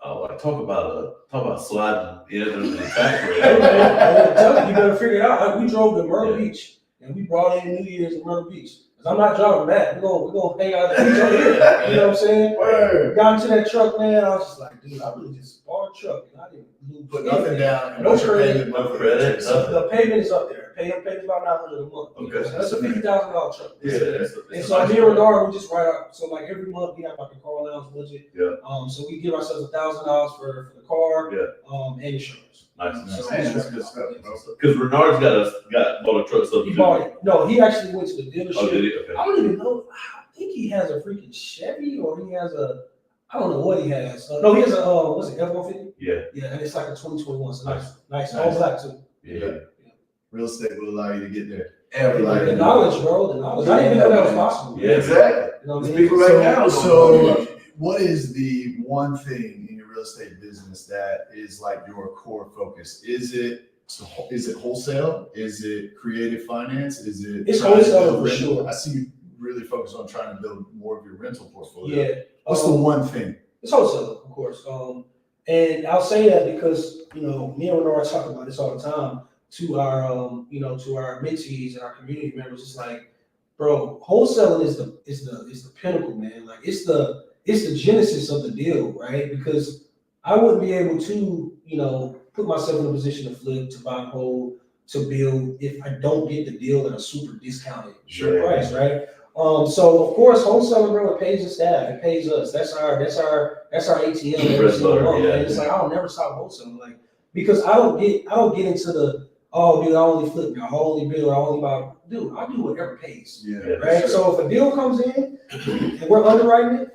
Like talk about sliding in the tax rate. Hey, man, I'm telling you, you better figure it out. Like, we drove to Myrtle Beach and we brought in New Year's in Myrtle Beach. Cause I'm not driving back. We're gonna hang out at the beach over here. You know what I'm saying? Word. Got into that truck, man. I was just like, dude, I really just bought a truck and I didn't lose Put nothing down. No credit. No credit. The payment is up there. Payment's about $900 a month. Okay. So that's a $50,000 truck. Yeah. And so me and Renard, we just write out. So like every month we have like a car allowance budget. Yeah. So we give ourselves $1,000 for the car. Yeah. And insurance. Nice. So Man, that's good stuff, bro. Because Renard's bought a truck. So he bought it. No, he actually went to the dealership. Oh, did he? Okay. I don't even know. I think he has a freaking Chevy or he has I don't know what he has. No, he has a what's it, F-150? Yeah. Yeah, and it's like a 2021. So nice. Nice. All black too. Yeah. Real estate will allow you to get there. Everybody. The knowledge, bro. The knowledge. I didn't even know that was possible. Yeah. Exactly. You know what I There's mean? people right now. So what is the one thing in your real estate business that is like your core focus? Is it wholesale? Is it creative finance? Is it? It's trying to wholesale build for rental? sure. I see you really focus on trying to build more of your rental portfolio. Yeah. What's the one thing? It's wholesale, of course. And I'll say that because, me and Renard talk about this all the time to our, to our mentees and our community members. It's like, bro, wholesaling is the pinnacle, man. Like it's the genesis of the deal, right? Because I wouldn't be able to, put myself in a position to flip, to buy and hold, to build if I don't get the deal at a super discounted price, right? So of course, wholesaling, bro, it pays the staff, it pays us. That's our ATM every single month. Yeah. And it's like I'll never stop wholesaling, like because I don't get into the dude, I only flip, I only build, I only buy. Dude, I do whatever pays. Yeah. Right. Sure. So if a deal comes in and we're underwriting it,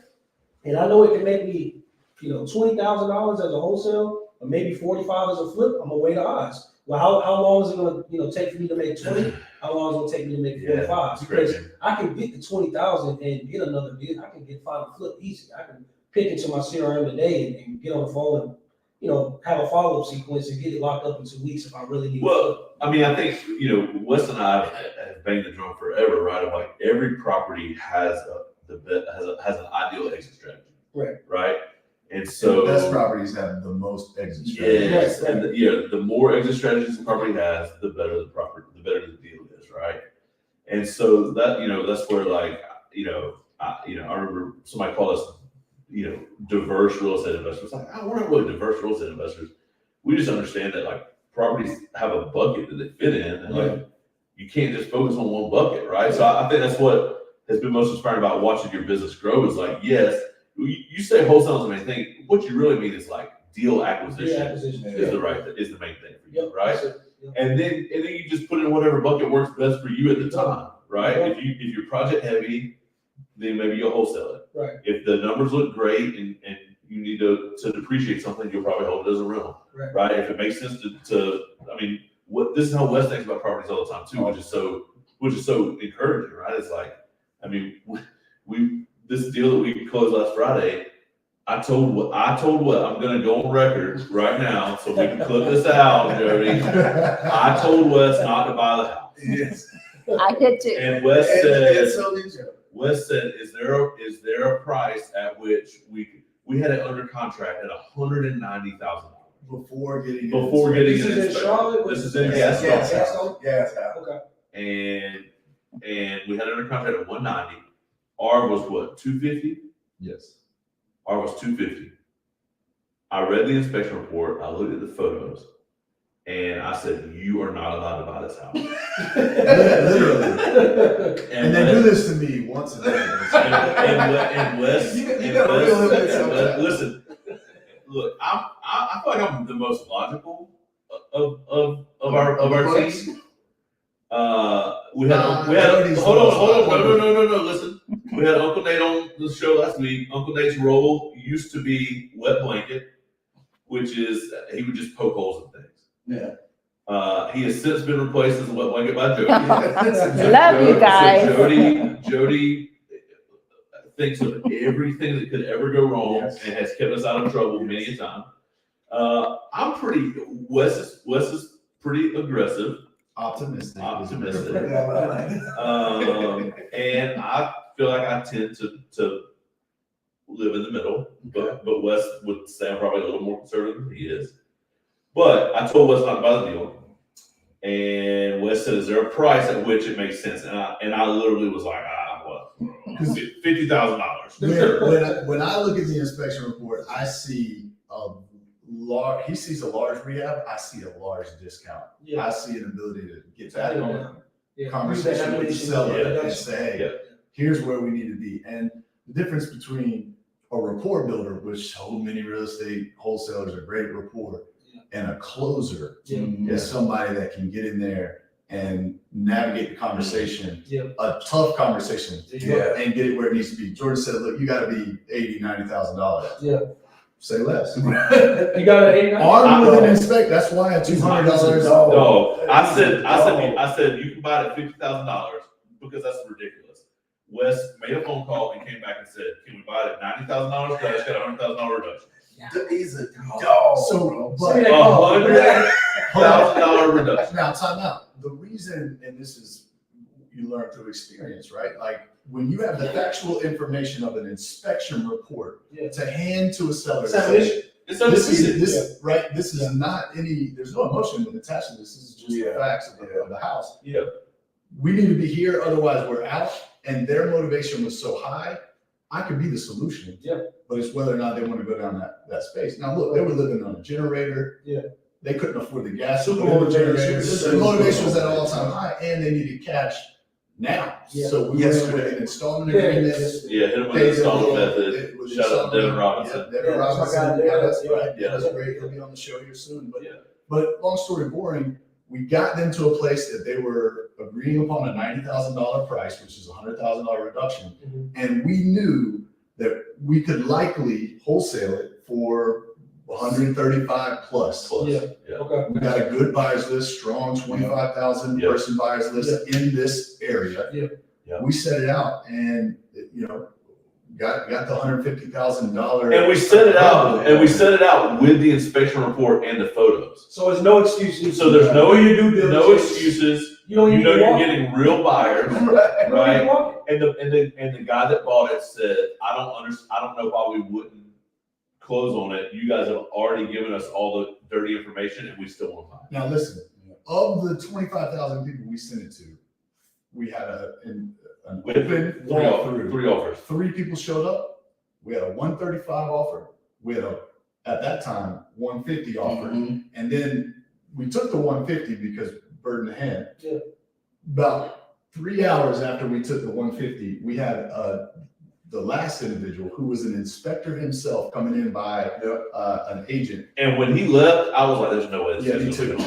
and I know it can make me, $20,000 as a wholesale, or maybe 45 as a flip, I'm gonna weigh the odds. Well, how long is it gonna, take for me to make 20? How long is it gonna take me to make 45? Because I can get the 20,000 and get another deal. I can get final flip easy. I can pick into my CRM today and get on the phone and, have a follow-up sequence and get it locked up in 2 weeks if I really need. Well, I mean, I think Wes and I have banged the drum forever, right? Of like every property has an ideal exit strategy, right? And so The best properties have the most exit yes, strategies. and the more exit strategies the property has, the better the better the deal is, right? And so that that's where I remember somebody called us diverse real estate investors. Like, we're not really diverse real estate investors. We just understand that like properties have a bucket that they fit in, and like you can't just focus on one bucket, right? So I think that's has been most inspiring about watching your business grow is like, yes, you say wholesale is the main thing. What you really mean is like deal acquisition, is the main thing for you, right? Yep. And then you just put in whatever bucket works best for you at the time, right? If you're project heavy, then maybe you'll wholesale it. Right. If the numbers look great and you need to depreciate something, you'll probably hold it as a rental, right? If it makes sense I mean, this is how Wes thinks about properties all the time too, which is so encouraging, right? It's like, I mean, this deal that we closed last Friday, I told what I'm gonna go on record right now so we can clip this out, Jody. I told Wes not to buy the house. Yes. I did too. And Wes said, so did you. Wes said, is there a price at which we had it under contract at $190,000 Before getting getting This an is in inspection. Charlotte? This is in Gas Gaston. Gas. Okay. And we had it under contract at 190. R was what, 250? Yes. R was 250. I read the inspection report, I looked at the photos, and I said, you are not allowed to buy this house. Literally. And they do this to me once a day. And Wes, You gotta reel him in sometimes. listen, look, I feel like I'm the most logical of our team. We had hold on, no, listen. We had Uncle Nate on the show last week. Uncle Nate's role used to be wet blanket, which is he would just poke holes in things. Yeah. He has since been replaced as a wet blanket by Jody. Love you guys. So Jody thinks of everything that could ever go wrong and has kept us out of trouble many a time. Wes is pretty aggressive. Optimistic. And I feel like I tend to live in the middle, but Wes would say I'm probably a little more conservative than he is. But I told Wes not to buy the deal, and Wes said, "Is there a price at which it makes sense?" And I literally was like, $50,000. When I look at the inspection report, I see he sees a large rehab. I see a large discount. Yeah. I see an ability to get back on conversation with the seller and say, hey, here's where we need to be. And the difference between a rapport builder, which so many real estate wholesalers are great rapport, and a closer is somebody that can get in there and navigate the conversation, a tough conversation, and get it where it needs to be. Jordan said, look, you got to be $80,000, $90,000. Yeah. Say less. You got an Armed with an inspect, that's why at $200. No, I said you can buy it at $50,000 because that's ridiculous. Wes made a phone call and came back and said, can we buy it at $90,000? Because it's got a $100,000 reduction. He's a dog. So, $100,000 reduction. Now, time out. The reason, and this is you learn through experience, right? Like when you have the factual information of an inspection report to hand to a seller, this is not any. There's no emotion attached to this. This is just the facts of the house. Yeah. We need to be here, otherwise we're out. And their motivation was so high, I could be the solution. Yeah. But it's whether or not they want to go down that space. Now look, they were living on a generator. Yeah. They couldn't afford the gas. Super Their motivation. motivation was at an all-time high, and they needed cash now. Yeah. So we went with an installment agreement. Yeah, hit him with the installment method. Shout out to Devin Robinson. Yeah, Devin Robinson. Yeah, That's right. Yeah. That's great. He'll be on the show here soon. But long story boring, we got them to a place that they were agreeing upon a $90,000 price, which is a $100,000 reduction. Mm-hmm. And we knew that we could likely wholesale it for 135 plus. Yeah. Okay. We got a good buyers list, strong 25,000 person buyers list in this area. Yeah. We set it out and, got the $150,000. And we set it out with the inspection report and the photos. So there's no excuses. So there's no no excuses. You're getting real buyers, right? Right. And the guy that bought it said, I don't know why we wouldn't close on it. You guys have already given us all the dirty information and we still want to buy it. Now listen, of the 25,000 people we sent it to, we had an open three offers. 3 people showed up. We had a 135 offer. We had at that time 150 offer. And then we took the 150 because bird in the hand. Yeah. About 3 hours after we took the 150, we had the last individual who was an inspector himself coming in by an agent. And when he left, I was like, "There's no way." Yeah, me too.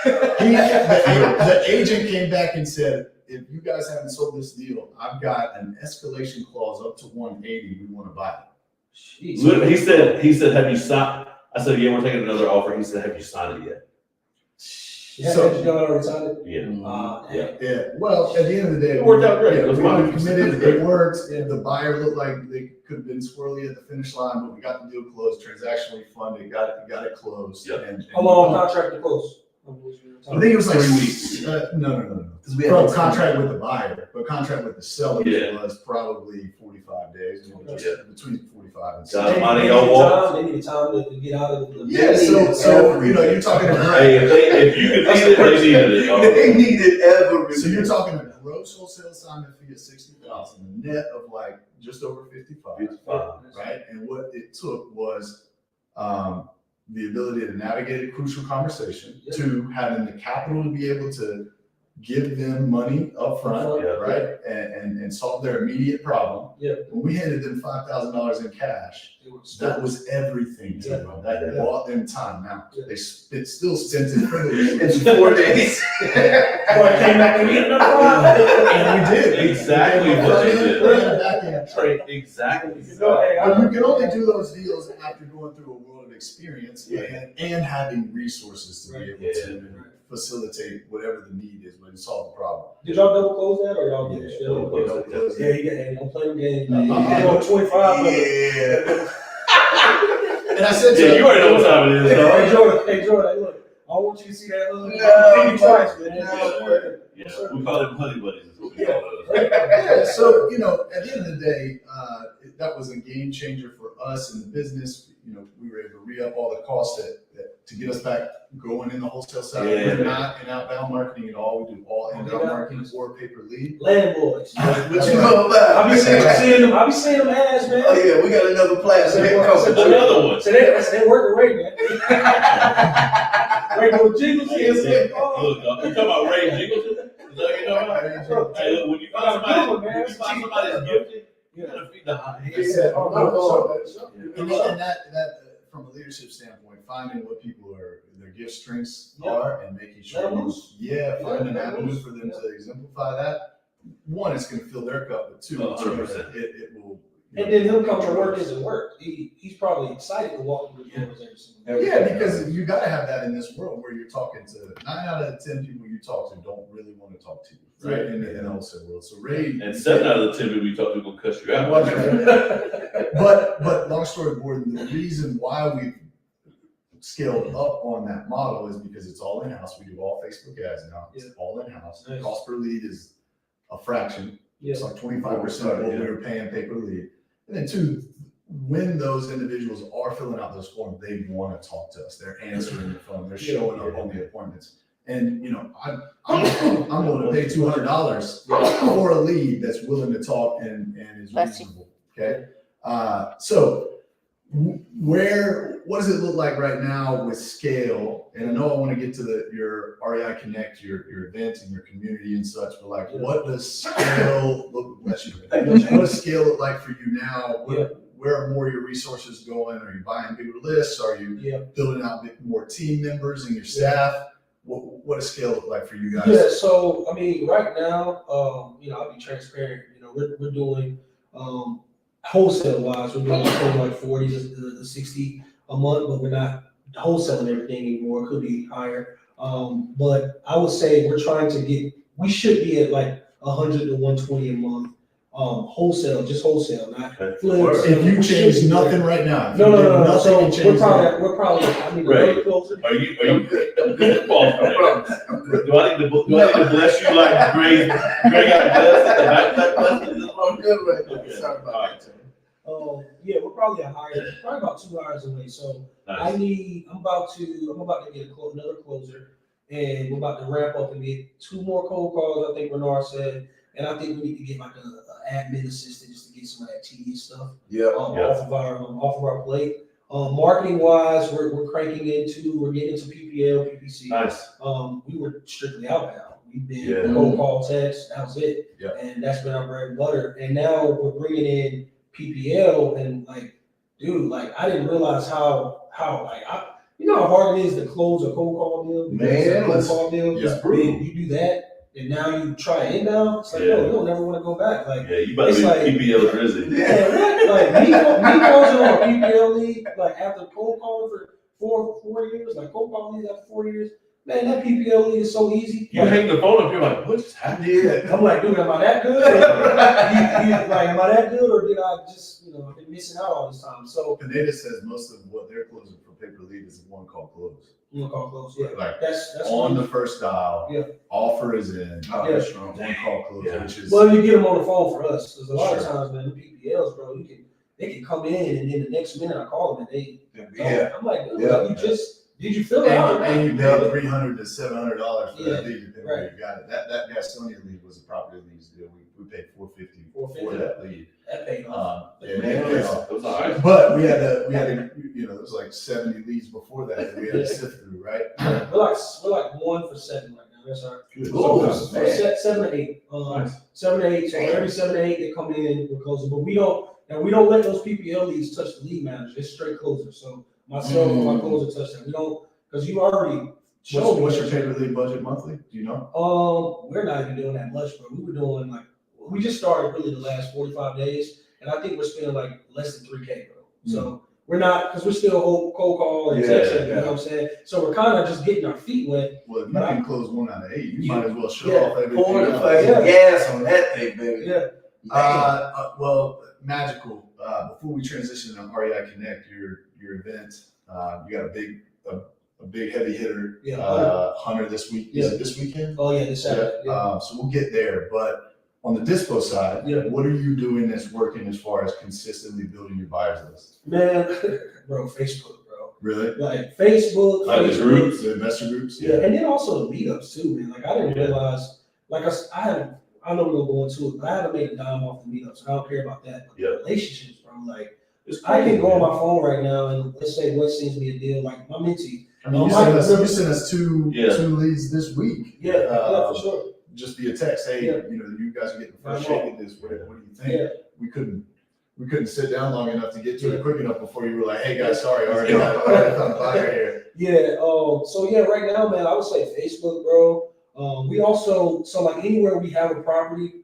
The agent came back and said, if you guys haven't sold this deal, I've got an escalation clause up to 180. We want to buy it. Literally, he said, "Have you signed?" I said, "Yeah, we're taking another offer." He said, "Have you signed it yet?" So you already signed it? Yeah. Yeah. Well, at the end of the day, It worked out great. Yeah, It was we fine. were committed. It worked. The buyer looked like they could have been squirrely at the finish line, but we got the deal closed, transactionally funded, got it closed. Yep. And How long contract to close? I think it was like 3 weeks. No. Because we From had contract with the buyer, but contract with the seller Yeah. was probably 45 days. Yeah. Between 45 and Got 60. money, y'all walk. They need time to get out of the. Yeah, so you're talking about. Hey, if you could need it, they needed it. dog. They needed everything. So you're talking a gross wholesale assignment fee of 60,000, net of like just over 55, 55. right? And what it took was the ability to navigate a crucial conversation, to having the capital to be able to give them money up front, Yeah. right? And solve their immediate problem. Yeah. When we handed them $5,000 in cash, that was everything to them. That bought them time. Now, it still spent it in 4 days. Came back and get another one. And we did. Exactly what they did. Right. Exactly. But you can only do those deals after going through a world of experience and having resources to be able to facilitate whatever the need is when you solve the problem. Did y'all double close that or y'all Yeah, did double close it. Yeah, you got don't play them games. Uh-huh. 25. Yeah. And I said to Yeah, you already know what time it is. dog. Hey Jordan, look, I want you to see that No, twice, man. Yeah, we call them honey buddies. Is what we call those. Yeah, so at the end of the day, that was a game changer for us in the business. We were able to re-up all the costs that to get us back going in the wholesale side. Yeah. We're not in outbound marketing at all. We do all inbound marketing or pay-per lead. Landlords. What you know about? I be seeing them ads, man. Oh yeah, we got another platform. Another one. So they working right, man. Right, no jingles here. Look, you talking about Ray Jingles? Is that what you know about? Hey, look, when you find somebody that's gifted, you gotta feed the hot hands. And that from a leadership standpoint, finding what people their gift strengths are and making sure find an avenue for them to exemplify that. One, it's going to fill their cup, but two, 100%. it will. And then he'll come to work isn't work. He's probably excited to walk through the doors every single day. Yeah, because you got to have that in this world where you're talking to 9 out of 10 people you talk to don't really want to talk to you, right? In the wholesale world. So Ray, And 7 out of the 10 people you talk to will cuss you out. but long story short, the reason why we've scaled up on that model is because it's all in-house. We do all Facebook ads now. It's all in-house. Nice. Cost per lead is a fraction. Yeah. It's like 25% of what we were paying pay per lead. And then two, when those individuals are filling out those forms, they want to talk to us. They're answering the phone. They're showing up on the appointments. And I'm willing to pay $200 for a lead that's willing to talk and is reasonable. Okay. So what does it look like right now with scale? And I know I want to get to your REI Connect, your event and your community and such, but like, what does scale what does scale look like for you now? Where are more of your resources going? Are you buying bigger lists? Are you building out more team members and your staff? What does scale look like for you guys? Yeah, so I mean, right now, I'll be transparent. We're doing wholesale wise, we're doing something like 40 to 60 a month, but we're not wholesaling everything anymore. It could be higher. But I would say we should be at like 100 to 120 a month. Just wholesale, not flips. If you change nothing right now. No. So nothing we're probably, I mean, Right. closer. Are you do I need to bless you like Greg got blessed at the back? Okay. Sorry about that. We're probably probably about 2 hours away. So Nice. I'm about to get another closer, and we're about to ramp up and get 2 more cold calls. I think Bernard said, and I think we need to get like an admin assistant just to get some of that tedious stuff off of our plate. Marketing wise, we're cranking we're getting into PPL, PPC. Nice. We were strictly outbound. We've been cold call text. That was it. Yeah. And that's been our bread and butter. And now we're bringing in PPL and like, dude, like I didn't realize how like you know how hard it is to close a cold call deal. Man, cold call deal. Yeah. Then you do that. And now you try inbound. It's like, no, you don't never want to go back. Like, Yeah, you about to be like, PPL Drizzy. yeah, what? Like me closing on a PPL league, like after cold calling for 4 years, like cold calling league after 4 years, man, that PPL league is so easy. You hang the phone up, you're like, what just happened? Yeah. I'm like, dude, am I that good? Like, am I that good, or did I just, I've been missing out all this time? So Pineda says most of what they're closing for paper lead is one call close. one call close, yeah. Like That's on the first dial, Yeah. offer is in, Oh, that's strong. one call close, Yeah. which is well, you get them on the phone for us, because a lot of Sure. times, man, the PPLs, bro, they can come in, and then the next minute I call them, and they Yeah. I'm like, dude, Yeah. like, did you fill it out? and you pay $300 to $700 for Yeah. that lead, depending where you got it. That Gastonia lead was a property leads deal. We paid $450 for that lead. That paid off. Yeah, Man, it paid off. It was all right. But we had to, there was like 70 leads before that we had to sift through, right? We're like 1 for 7 right now. That's our Ooh, so man. 7 to 8. Nice. 7 to 8. So every 7 to 8 they come in, we're closing. But we don't let those PPL leads touch the lead manager. It's straight closers. So myself and my closer touch that. We don't, because you already showed me. What's your paper lead budget monthly? Do you know? We're not even doing that much, bro. We were doing we just started really the last 45 days, and I think we're spending like less than $3K, bro. So we're not, because we're still cold call and texting, you know what I'm saying? So we're kind of just getting our feet wet. Well, if you can close 1 out of 8, you might as well show Yeah. off everything. Pour the else. fucking gas on that thing, baby. Yeah. Well, magical. Before we transition to REI Connect, your event, you got a big heavy hitter, Yeah. Hunter this week. Yeah. Is it this weekend? Oh, yeah, this Saturday. Yeah. So we'll get there. But on the dispo side, Yeah. what are you doing that's working as far as consistently building your buyers list? Man, bro, Facebook, bro. Really? Like Facebook, Like the Facebook. groups? The investor groups? Yeah, and then also the meetups too, man. Like I didn't realize, like I know we're gonna go into it, but I haven't made a dime off the meetups. I don't care about that. But Yeah. relationships, bro. Like It's I crazy, can go on man. my phone right now and let's say what sends me a deal. Like my mentee. I mean, you sent us two leads this week. Yeah, for sure. Just via text. Hey, Yeah. you guys are getting the first I know. shake at this. What do you think? Yeah. We couldn't sit down long enough to get to it quick enough before you were like, hey guys, sorry, I already found a buyer here. Yeah. So yeah, right now, man, I would say Facebook, bro. We also like anywhere we have a property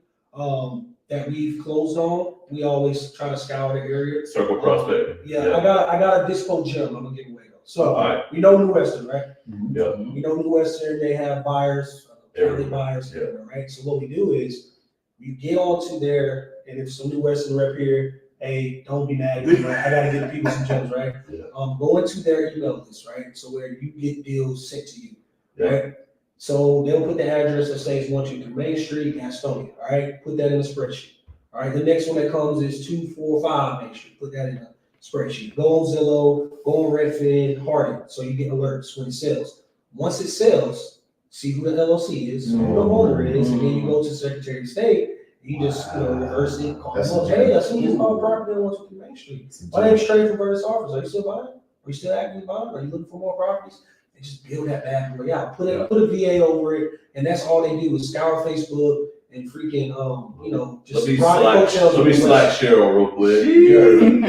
that we've closed on, we always try to scour the area. Circle prospect. Yeah, I got a dispo gem I'm gonna give away though. So All right. we know New Western, right? Yeah. We know New Western, they have buyers, family Everywhere. buyers, Yeah. everywhere, right? So what we do is you get onto there, and if some New Western rep here, hey, don't be mad at me, right? I gotta give people some gems, right? Yeah. Go into their email list, right? So where you get deals sent to you, Yeah. right? So they'll put the address that says 123 Main Street, Gastonia, all right? Put that in a spreadsheet. All right, the next one that comes is 245 Main Street. Put that in a spreadsheet. Go on Zillow, go on Redfin, Harding, so you get alerts when it sells. Once it sells, see who the LLC is, who the owner is, and then you go to Secretary of State. You just reverse it, call them up. Hey, I seen this on property on 123 Main Street. My name's Tre from Burris Office. Are you still buying? Are you still actively buying? Are you looking for more properties? And just build that bad boy out. Put a VA over it, and that's all they do is scour Facebook and freaking just Let me slack Cheryl real quick.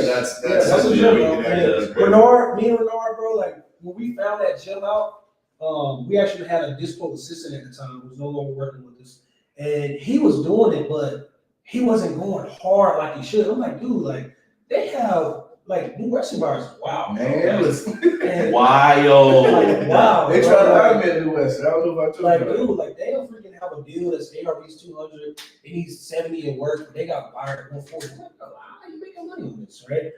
That's a a gem, gem. That's great. me and Renard, bro, like when we found that gem out, we actually had a dispo assistant at the time who was no longer working with us. And he was doing it, but he wasn't going hard like he should. I'm like, dude, like they have like New Western bars. Wow, Man, listen. Wild. Like, wow. They try to hire me at New Western. I don't know if I told Like, you. dude, like they don't freaking have a deal that's ARV's 200, and he's 70 and worse, but they got fired at 140. I'm like, how are you making money on this, right?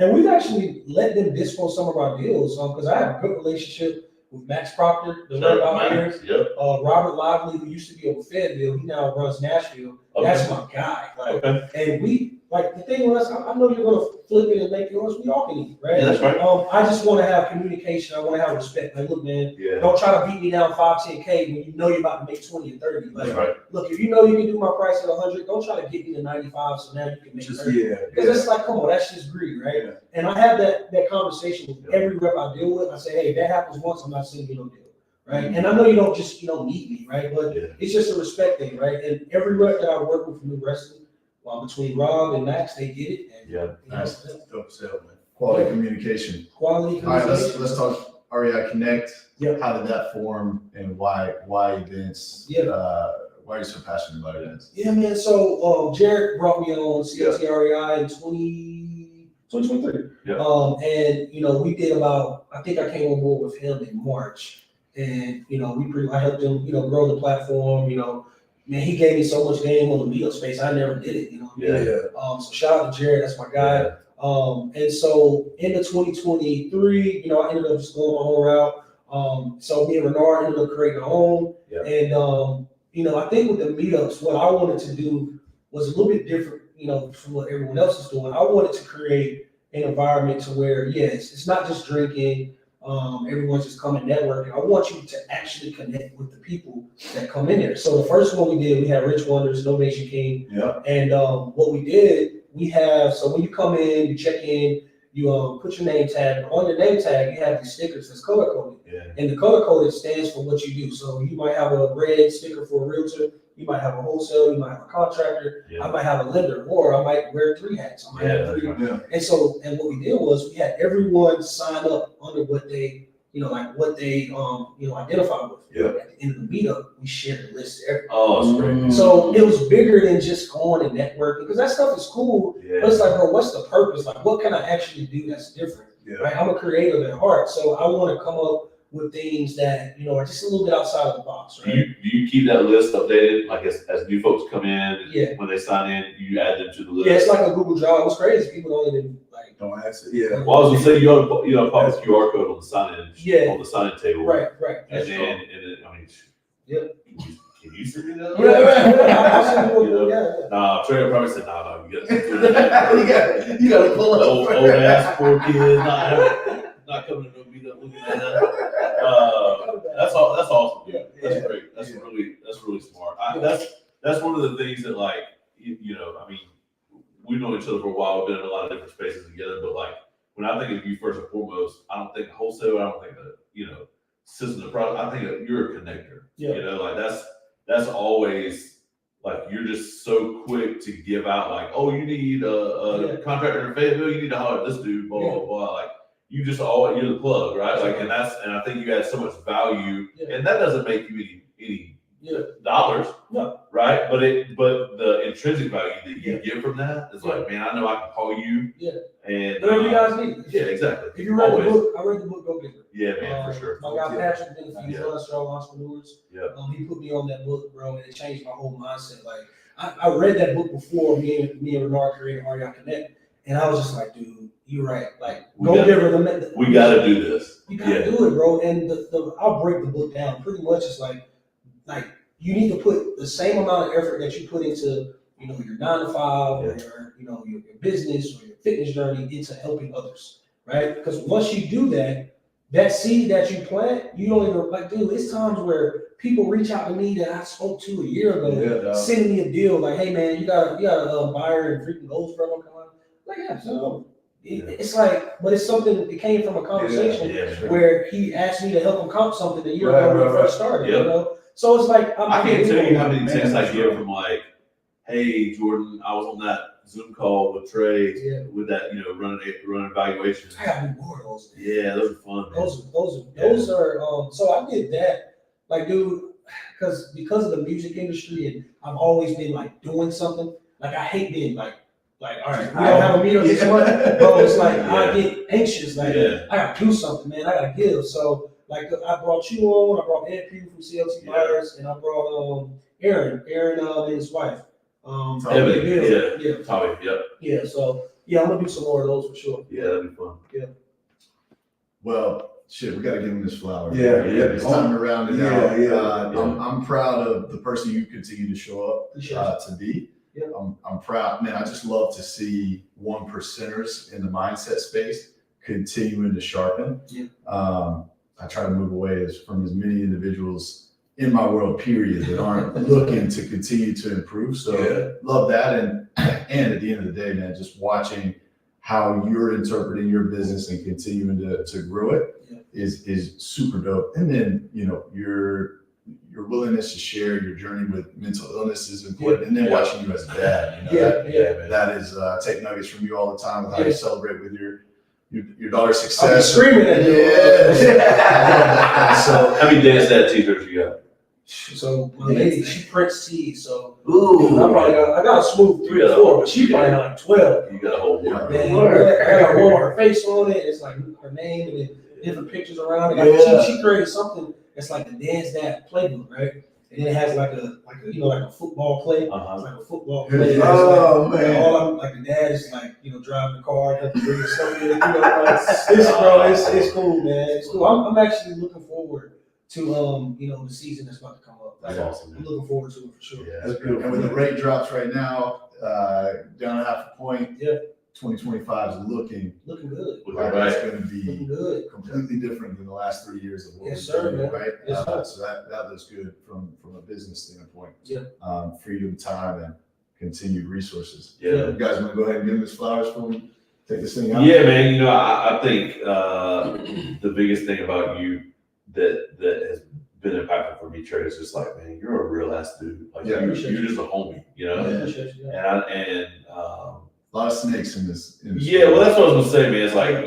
And we've actually let them dispo some of our deals, because I have a good relationship with Max Proctor, the rep out here. Yep. Robert Lively, who used to be over Fayetteville, he now runs Nashville. Okay. That's my guy. Like, Okay. and we like the thing was, I know you're gonna flip it and make yours. We all can eat, right? Yeah, that's right. I just want to have communication. I want to have respect. Like, look, man, Yeah. don't try to beat me down 5-10K when you know you're about to make 20 or 30. Like, That's right. look, if you know you can do my price at 100, don't try to get me to 95 so now you can make Just 30. Because it's like, come on, that's just greed, right? Yeah. And I have that conversation with every rep I deal with. I say, hey, if that happens once, I'm not sending you no deal. right? And I know you don't meet me, right? But it's just a respect thing, right? And every rep that I work with from New Wrestling, between Rob and Max, they get it. And, Nice. Dope sale, man. Quality communication. Quality All right, communication. let's talk REI Connect. Yeah. How did that form and why events? Why are you so passionate about events? Yeah, man. So Jared brought me on CLT REI in 2023. Yeah. And we did I think I came on board with him in March. And I helped him, grow the platform, Man, he gave me so much game on the meetup space. I never did it, So shout out to Jared, that's my guy. Yeah. And so into 2023, I ended up just going my own route. So me and Renard ended up creating our own. Yeah. And I think with the meetups, what I wanted to do was a little bit different, from what everyone else is doing. I wanted to create an environment to where, yes, it's not just drinking. Everyone's just coming networking. I want you to actually connect with the people that come in there. So the first one we did, we had Rich Wonders, Donation King. Yeah. And what we did, so when you come in, you check in, you put your name tag. On your name tag, you have these stickers that's color coded. Yeah. And the color coded stands for what you do. So you might have a red sticker for a realtor, you might have a wholesale, you might have a contractor, I might have a lender, or I might wear 3 hats. I might have 3. Yeah. And what we did was we had everyone sign up under what they, identify with. Yeah. At the end of the meetup, we shared the list to everyone. Oh, that's great. So it was bigger than just going and networking, because that stuff is cool. Yeah. But it's like, bro, what's the purpose? Like, what can I actually do that's different? Yeah. Right? I'm a creative at heart, so I want to come up with things that are just a little bit outside of the box. Right? Do you keep that list updated? Like as new folks come in, Yeah. when they sign in, you add them to the list. Yeah, it's like a Google Drive. What's crazy? People don't even Don't ask it. Yeah. Well, I was gonna say you ought to pop a QR code on the sign-in. Yeah. On the sign-in table. Right. And That's then, true. I mean, Yep. Can you send me that? Right. I'll send you You one. know? Yeah. Nah, Trey will probably said, nah, you got you gotta pull up. old ass poor kids, not coming to no meetup looking at that. That's awesome. Yeah. That's great. That's really smart. That's one of the things that I mean, we've known each other for a while. We've been in a lot of different spaces together, but when I think of you first and foremost, I don't think wholesale. I don't think that system of product. I think that you're a connector. Yeah. That's always you're just so quick to give out oh, you need a contractor in Fayetteville, you need to holler at this dude, blah blah blah. You just you're the plug, right? And I think you add so much value, and that doesn't make you any dollars, No. right? But the intrinsic value that you get from that is man, I know I can call you. Yeah. And whatever you guys need. Yeah, exactly. If you read the book, I read the book, Go Bigger. Yeah, man, for sure. My guy Patrick did a few industrial entrepreneurs. Yeah. He put me on that book, bro, and it changed my whole mindset. I read that book before me and Renard created REI Connect, and I was just like, dude, you're right. We got to do this. You gotta do it, bro. And I'll break the book down. Pretty much it's like you need to put the same amount of effort that you put into, your 9 to 5 or your business or your fitness journey into helping others, right? Because once you do that seed that you plant, you don't even dude, it's times where people reach out to me that I spoke to a year ago, sending me a deal hey man, you got a buyer in freaking Goldsboro coming on. Yeah, so it's but it's something that came from a conversation where he asked me to help him comp something a year ago when we first started, So it's I can't tell you how many texts I get from hey Jordan, I was on that Zoom call with Trey with that running evaluation. I got more of those. Yeah, those are fun. Man. Those are so I did that dude, because of the music industry and I've always been doing something. I hate being all right, we don't have a meetup this month, bro. It's I get anxious. I gotta do something, man. I gotta give. So I brought you on. I brought Ed Pugh from CLT Buyers, and I brought Aaron and his wife. Tommy, yeah. So I'm gonna do some more of those for sure. Yeah, that'd be fun. Yeah. Well, shit, we gotta give him this flower. Yeah. It's time to round it out. Yeah. I'm proud of the person you continue to show up to be. Yeah. I'm proud, man. I just love to see 1%ers in the mindset space continuing to sharpen. Yeah. I try to move away from as many individuals in my world, period, that aren't looking to continue to improve. So love that. And at the end of the day, man, just watching how you're interpreting your business and continuing to grow it. is super dope. And then, your willingness to share your journey with mental illness is important. And then watching you as a dad, that is take nuggets from you all the time with how you celebrate with your daughter's success. I'm screaming at you. Yeah. So how many dance dad t-shirts you got? So my lady, she prints tees, so Ooh. I got a smooth 3 or 4, but she probably got like 12. You got a whole one. Man, I got one with her face on it. It's like her name and then different pictures around it. Like she created something that's like the Dance Dad playbook, right? And then it has like a football play. It's like a football play. Oh like, man! All like the dad is like driving the car, helping bring his stuff in. It's cool, man. It's cool. I'm actually looking forward to the season that's about to come up. That's awesome, man. I'm looking forward to it for sure. yeah, that's beautiful. And when the rate drops right now, down 0.5 point, 2025 is looking good. like it's going to Looking be good. completely different than the last 3 years of what Yes, we've done, sir, man. right? Yes, sir. So that looks good from a business standpoint. Yeah. Freedom, time, and continued resources. Yeah. You guys want to go ahead and give him his flowers for me? Take this thing out. Yeah, man. I think the biggest thing about you that has been impactful for me, Trey, is just like, man, you're a real ass dude. Like, Yeah. you're just a homie, And A lot of snakes in this industry. yeah, well, that's what I was gonna say, man. It's like,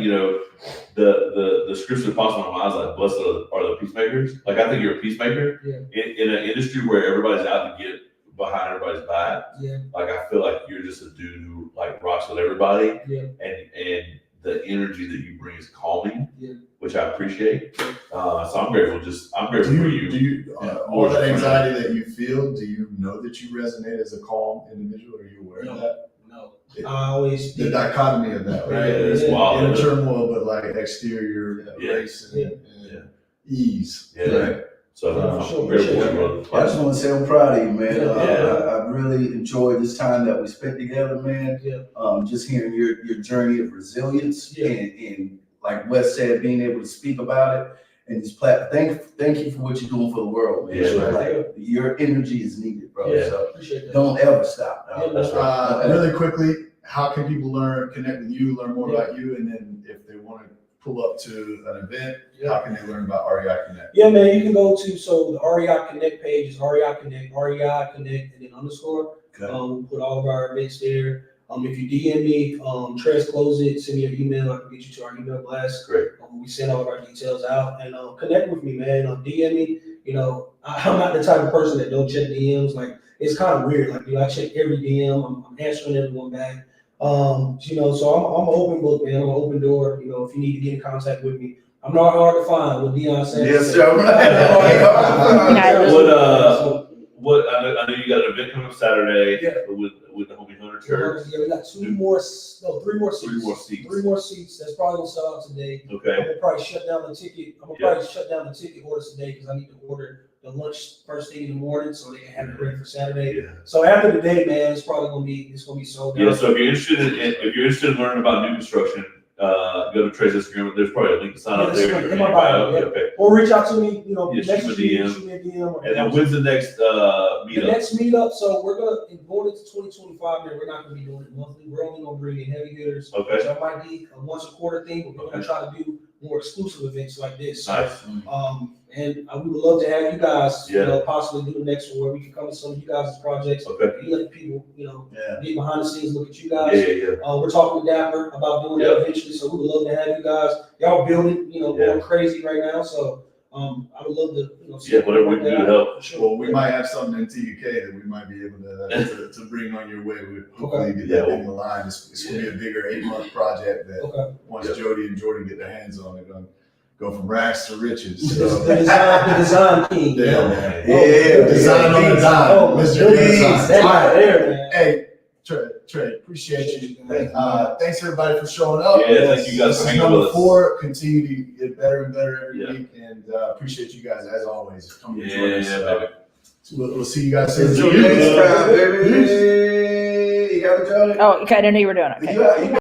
the scripture that pops in my mind is like, blessed are the peacemakers. Like, I think you're a peacemaker in an industry where everybody's out to get behind everybody's back. Yeah. Like, I feel like you're just a dude who like rocks with everybody. Yeah. And the energy that you bring is calming. Yeah. Which I appreciate. So I'm grateful. I'm grateful for you. Do you all that anxiety that you feel? Do you know that you resonate as a calm individual? Are you aware of that? No. I always The dichotomy of that, right? It's wild. Inner turmoil, but like exterior grace and ease. Yeah. Right? So Yeah, I'm sure, grateful, appreciate brother. I just want to say I'm proud of you, man. Yeah. I really enjoyed this time that we spent together, man. Yeah. Just hearing your journey of resilience Yeah. and like Wes said, being able to speak about it and this platform. Thank you for what you're doing for the world, man. Yeah, Like your energy is needed, bro. Yeah. So appreciate that. don't ever stop. Yeah, That's right. Really quickly, how can people connect with you, learn more about you, and then if they want to pull up to an event, how can they learn about REI Connect? Yeah, man, you can go to the REI Connect page is REI Connect, REI Connect, and then underscore. Okay. We'll put all of our events there. If you DM me, Trez Close It, send me your email. I can get you to our email blast. Great. We send all of our details out and connect with me, man. DM me. I'm not the type of person that don't check DMs. Like, it's kind of weird. Like, I check every DM. I'm answering everyone back. So I'm an open book, man. I'm an open door. If you need to get in contact with me, I'm not hard to find. What Deion said. Yes, sir. What I know you got an event coming up Saturday with the Homie Hunter Church. Yeah, we got three more seats. 3 more seats. 3 more seats. That's probably gonna sell out today. Okay. I'm gonna probably shut down the ticket. Probably shut down the ticket orders today because I need to order the lunch first thing in the morning so they can have it ready for Saturday. Yeah. So after the day, man, it's gonna be sold out. Yeah. So if you're interested in learning about new construction, go to Trey's Instagram. There's probably a link to sign up there. In my bio. Yeah. Okay. Or reach out to me. Shoot me a DM. Shoot me a DM. And then when's the next meetup? The next meetup, so we're going into 2025, man, we're not gonna be doing it monthly. We're only gonna bring in heavy hitters. Okay. So it might be a once a quarter thing, but we're gonna try to do more exclusive events like this. So, Nice. and we would love to have you guys, Yeah. possibly do the next one where we can come to some of you guys' projects. Okay. You let people, Yeah. get behind the scenes, look at you Yeah, guys. yeah. We're talking to Dapper about doing that eventually, so we would love to have you guys. Y'all building, going crazy right now, so I would love to, see whatever we can do to help. For sure. Well, we might have something in TUK that we might be able to bring on your way. We hopefully get that in the line. It's going to be a bigger 8-month project that once Jody and Jordan get their hands on it, going to go from rags to riches. So. The design team. Design on the dime. Oh, Mr. Design. That right there, man. Hey, Trey, appreciate you. Thanks everybody for showing up. Yeah, thank you guys for hanging out with us. Number 4, continue to get better and better every Yeah. week, and appreciate you guys as always coming to Yeah, join us. baby. So we'll see you guys soon. Until next time, baby. You got to go. Oh, okay, I didn't know you were doing it. Okay. You